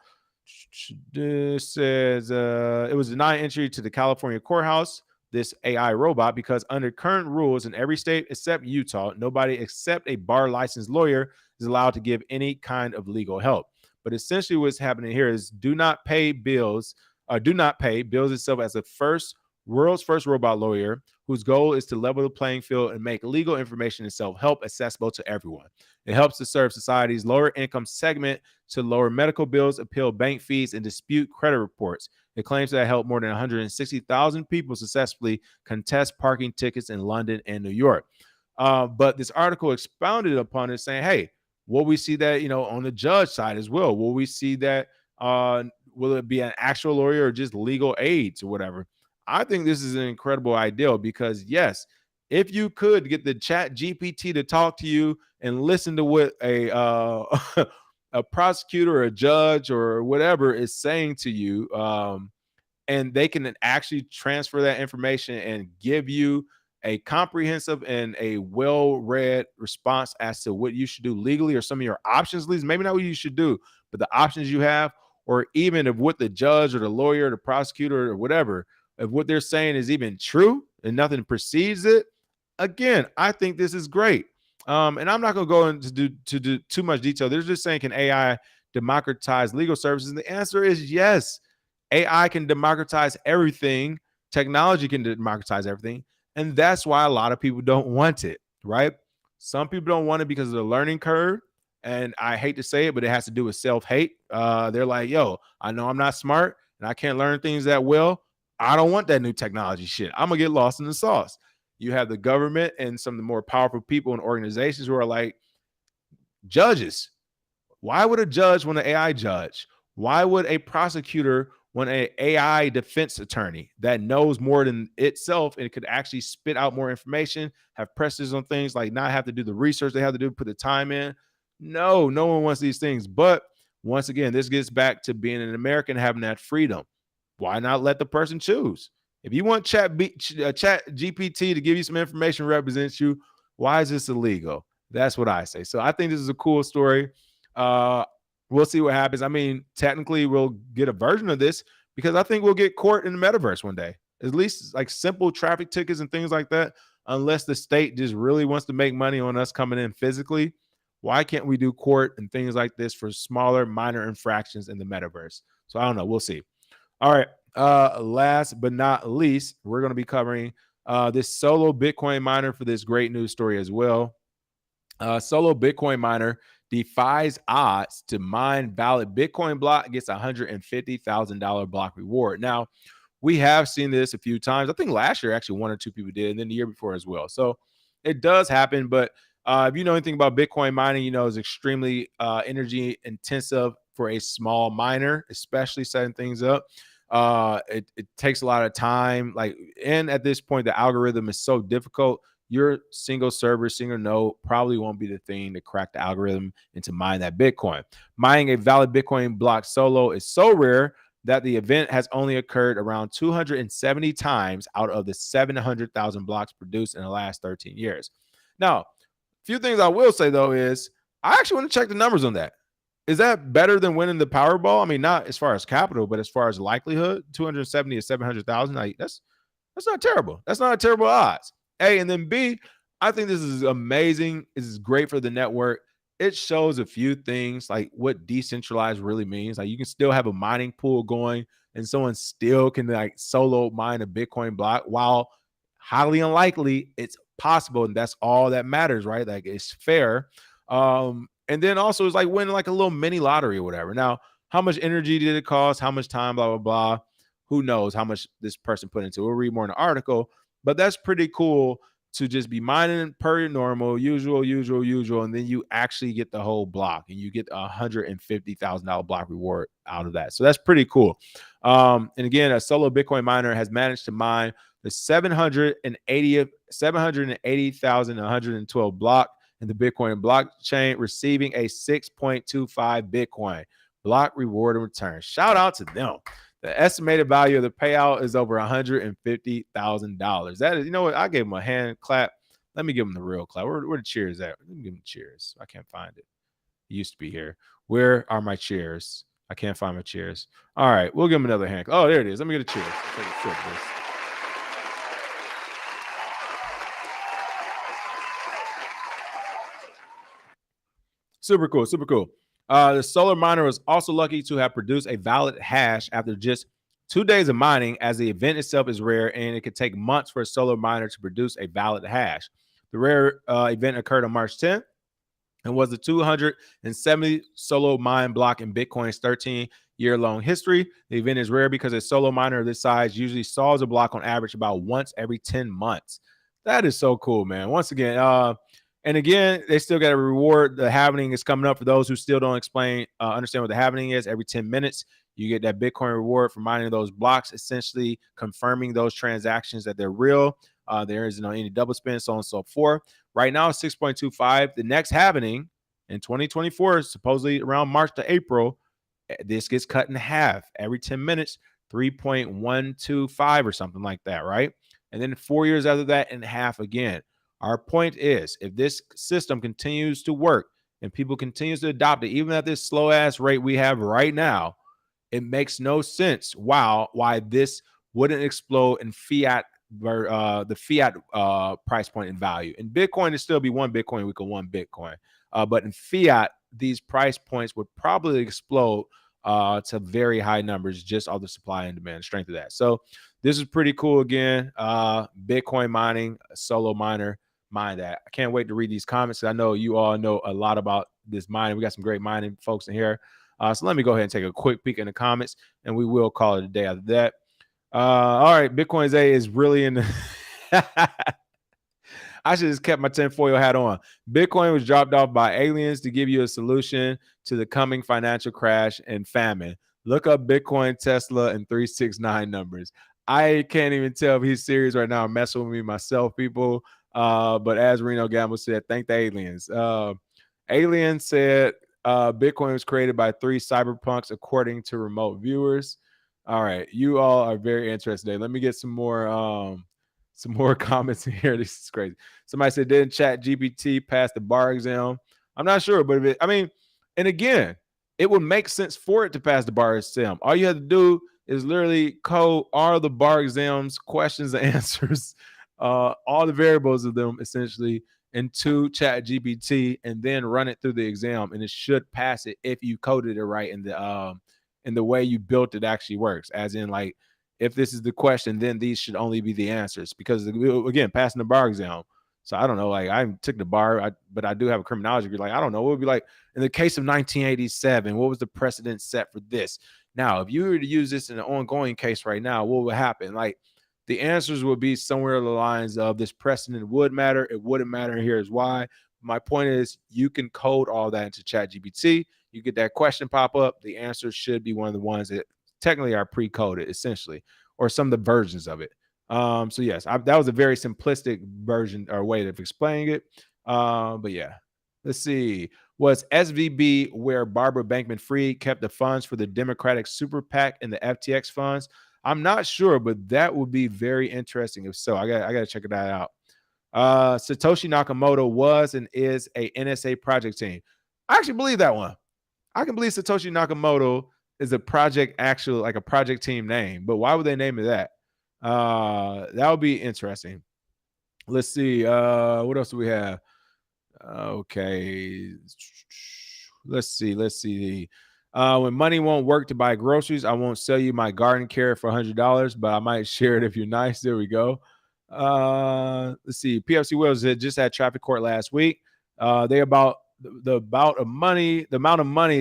was denied entry to the California courthouse, this AI robot, because under current rules in every state except Utah, nobody except a bar licensed lawyer is allowed to give any kind of legal help. But essentially what's happening here is do not pay bills itself as the world's first robot lawyer, whose goal is to level the playing field and make legal information and self-help accessible to everyone. It helps to serve society's lower income segment to lower medical bills, appeal bank fees, and dispute credit reports. It claims that it helped more than 160,000 people successfully contest parking tickets in London and New York. But this article expounded upon it, saying, hey, will we see that, on the judge side as well? Will we see that? Will it be an actual lawyer or just legal aids or whatever? I think this is an incredible idea because, yes, if you could get the chat GPT to talk to you and listen to what a a prosecutor or a judge or whatever is saying to you, and they can actually transfer that information and give you a comprehensive and a well-read response as to what you should do legally or some of your options, at least maybe not what you should do, but the options you have, or even of what the judge or the lawyer or the prosecutor or whatever, if what they're saying is even true and nothing precedes it. Again, I think this is great. And I'm not going to go into do too much detail. They're just saying, can AI democratize legal services? And the answer is yes. AI can democratize everything. Technology can democratize everything. And that's why a lot of people don't want it, right? Some people don't want it because of the learning curve. And I hate to say it, but it has to do with self-hate. They're like, yo, I know I'm not smart and I can't learn things that well. I don't want that new technology shit. I'm going to get lost in the sauce. You have the government and some of the more powerful people and organizations who are like, judges. Why would a judge want an AI judge? Why would a prosecutor want an AI defense attorney that knows more than itself and could actually spit out more information, have presses on things, like not have to do the research they have to do, put the time in? No one wants these things. But once again, this gets back to being an American, having that freedom. Why not let the person choose? If you want chat GPT to give you some information, represents you, why is this illegal? That's what I say. So I think this is a cool story. We'll see what happens. I mean, technically we'll get a version of this because I think we'll get court in the metaverse one day, at least like simple traffic tickets and things like that. Unless the state just really wants to make money on us coming in physically, why can't we do court and things like this for smaller, minor infractions in the metaverse? So I don't know. We'll see. All right. Last but not least, we're going to be covering this solo Bitcoin miner for this great news story as well. Solo Bitcoin miner defies odds to mine valid Bitcoin block, gets $150,000 block reward. Now, we have seen this a few times. I think last year actually one or two people did, and then the year before as well. So it does happen. But if you know anything about Bitcoin mining, you know it's extremely energy intensive for a small miner, especially setting things up. It takes a lot of time. Like, and at this point, the algorithm is so difficult. Your single server, single node probably won't be the thing to crack the algorithm and to mine that Bitcoin. Mining a valid Bitcoin block solo is so rare that the event has only occurred around 270 times out of the 700,000 blocks produced in the last 13 years. Now, a few things I will say though is I actually want to check the numbers on that. Is that better than winning the Powerball? I mean, not as far as capital, but as far as likelihood, 270 to 700,000. Like that's not terrible. That's not a terrible odds. A, and then B, I think this is amazing. This is great for the network. It shows a few things like what decentralized really means. Like you can still have a mining pool going and someone still can like solo mine a Bitcoin block while highly unlikely it's possible. And that's all that matters, right? Like it's fair. And then also it's like winning like a little mini lottery or whatever. Now, how much energy did it cost? How much time? Blah, blah, blah. Who knows how much this person put into it? We'll read more in the article, but that's pretty cool to just be mining per your normal, usual, and then you actually get the whole block and you get $150,000 block reward out of that. So that's pretty cool. And again, a solo Bitcoin miner has managed to mine the 780,112 block in the Bitcoin blockchain, receiving a 6.25 Bitcoin block reward and return. Shout out to them. The estimated value of the payout is over $150,000. That is, you know what? I gave him a hand clap. Let me give him the real clap. Where the cheers at? Let me give him cheers. I can't find it. It used to be here. Where are my cheers? I can't find my cheers. All right, we'll give him another hand. Oh, there it is. Let me get a cheers. Take a sip of this. Super cool. Super cool. The solar miner was also lucky to have produced a valid hash after just 2 days of mining, as the event itself is rare and it could take months for a solar miner to produce a valid hash. The rare event occurred on March 10th and was the 270 solo mine block in Bitcoin's 13-year-long history. The event is rare because a solo miner of this size usually solves a block on average about once every 10 months. That is so cool, man. Once again, and again, they still got to reward. The halvening is coming up for those who still don't understand what the halvening is. Every 10 minutes, you get that Bitcoin reward for mining those blocks, essentially confirming those transactions that they're real. There isn't any double spend, so on and so forth. Right now, 6.25. The next halvening in 2024, supposedly around March to April, this gets cut in half every 10 minutes, 3.125 or something like that, right? And then 4 years after that, in half again. Our point is, if this system continues to work and people continue to adopt it, even at this slow ass rate we have right now, it makes no sense why this wouldn't explode in fiat, the fiat price point in value. In Bitcoin, it still be one Bitcoin equal one Bitcoin, but in fiat, these price points would probably explode to very high numbers, just all the supply and demand strength of that. So this is pretty cool. Again, Bitcoin mining, a solo miner. Mind that. I can't wait to read these comments. I know you all know a lot about this mining. We got some great mining folks in here. So let me go ahead and take a quick peek in the comments, and we will call it a day after that. All right, Bitcoin's A is really in the I should have just kept my tinfoil hat on. Bitcoin was dropped off by aliens to give you a solution to the coming financial crash and famine. Look up Bitcoin, Tesla, and 369 numbers. I can't even tell if he's serious right now. I'm messing with me myself, people. But as Reno Gamble said, thank the aliens. Alien said Bitcoin was created by 3 cyberpunks, according to remote viewers. All right, you all are very interested today. Let me get some more comments in here. This is crazy. Somebody said, didn't Chat GPT pass the bar exam? I'm not sure, but and again, it would make sense for it to pass the bar exam. All you have to do is literally code all the bar exams, questions and answers, all the variables of them essentially into Chat GPT, and then run it through the exam, and it should pass it if you coded it right in the way you built it actually works. As in, like, if this is the question, then these should only be the answers, because again, passing the bar exam. So I don't know, like, I took the bar, but I do have a criminology degree. Like, I don't know, what would be like in the case of 1987, what was the precedent set for this? Now, if you were to use this in an ongoing case right now, what would happen? Like, the answers would be somewhere along the lines of this precedent would matter, it wouldn't matter, and here's why. My point is, you can code all that into Chat GPT. You get that question pop up, the answer should be one of the ones that technically are pre-coded essentially, or some of the versions of it. So yes, that was a very simplistic version or way of explaining it. But yeah, let's see. Was SVB where Barbara Bankman-Fried kept the funds for the Democratic Super PAC and the FTX funds? I'm not sure, but that would be very interesting. If so, I got to check that out. Satoshi Nakamoto was and is a NSA project team. I actually believe that one. I can believe Satoshi Nakamoto is a project, actually like a project team name, but why would they name it that? That would be interesting. Let's see. What else do we have? Okay. Let's see. When money won't work to buy groceries, I won't sell you my garden carrot for $100, but I might share it if you're nice. There we go. Let's see. PFC Wills just had traffic court last week. They about the amount of money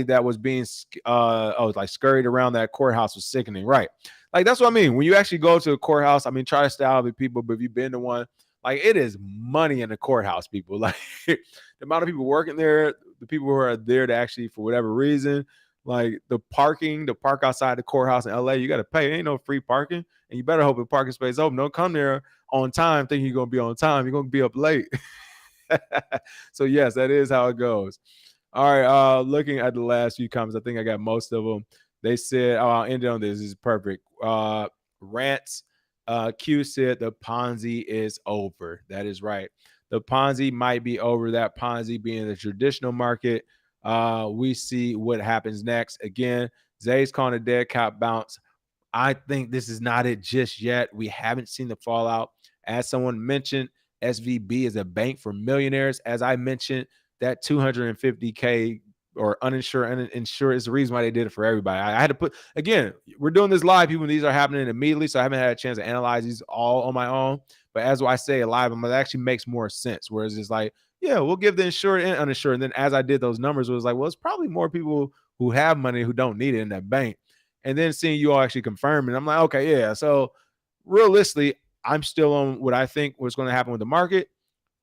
that was being scurried around that courthouse was sickening, right? Like that's what I mean. When you actually go to a courthouse, I mean, try to stay out of it, people, but if you've been to one, like it is money in the courthouse, people. Like the amount of people working there, the people who are there to actually, for whatever reason, like the park outside the courthouse in LA, you got to pay. It ain't no free parking, and you better hope the parking space open. Don't come there on time thinking you're gonna be on time. You're gonna be up late. So yes, that is how it goes. All right, looking at the last few comments, I think I got most of them. They said, I'll end it on this. This is perfect. Rants. Q said the Ponzi is over. That is right. The Ponzi might be over. That Ponzi being the traditional market. We see what happens next. Again, Zay's calling a dead cat bounce. I think this is not it just yet. We haven't seen the fallout. As someone mentioned, SVB is a bank for millionaires. As I mentioned, that 250K or uninsured is the reason why they did it for everybody. I had to put, again, we're doing this live, people. These are happening immediately, so I haven't had a chance to analyze these all on my own. But as I say live, it actually makes more sense. Whereas it's like, yeah, we'll give the insured and uninsured. And then as I did those numbers, it was like, well, it's probably more people who have money who don't need it in that bank. And then seeing you all actually confirm it, I'm like, okay, yeah. So realistically, I'm still on what I think was going to happen with the market.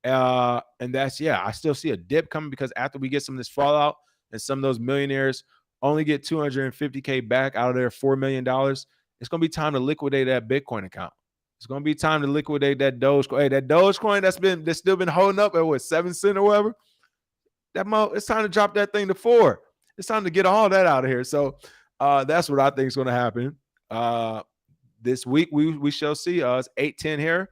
And that's, yeah, I still see a dip coming because after we get some of this fallout and some of those millionaires only get 250K back out of their $4 million, it's going to be time to liquidate that Bitcoin account. It's going to be time to liquidate that Dogecoin. Hey, that Dogecoin that's still been holding up at what, 7 cents or whatever. It's time to drop that thing to 4. It's time to get all that out of here. So that's what I think is going to happen. This week we shall see. It's 8:10 here.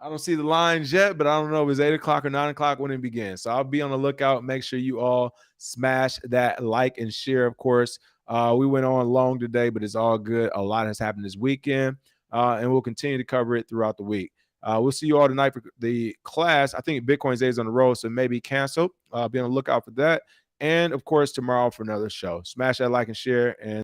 I don't see the lines yet, but I don't know if it's 8 o'clock or 9 o'clock when it begins. So I'll be on the lookout. Make sure you all smash that like and share, of course. We went on long today, but it's all good. A lot has happened this weekend, and we'll continue to cover it throughout the week. We'll see you all tonight for the class. I think Bitcoin's Day is on the road, so it may be canceled. Be on the lookout for that. And, of course, tomorrow for another show. Smash that like and share, and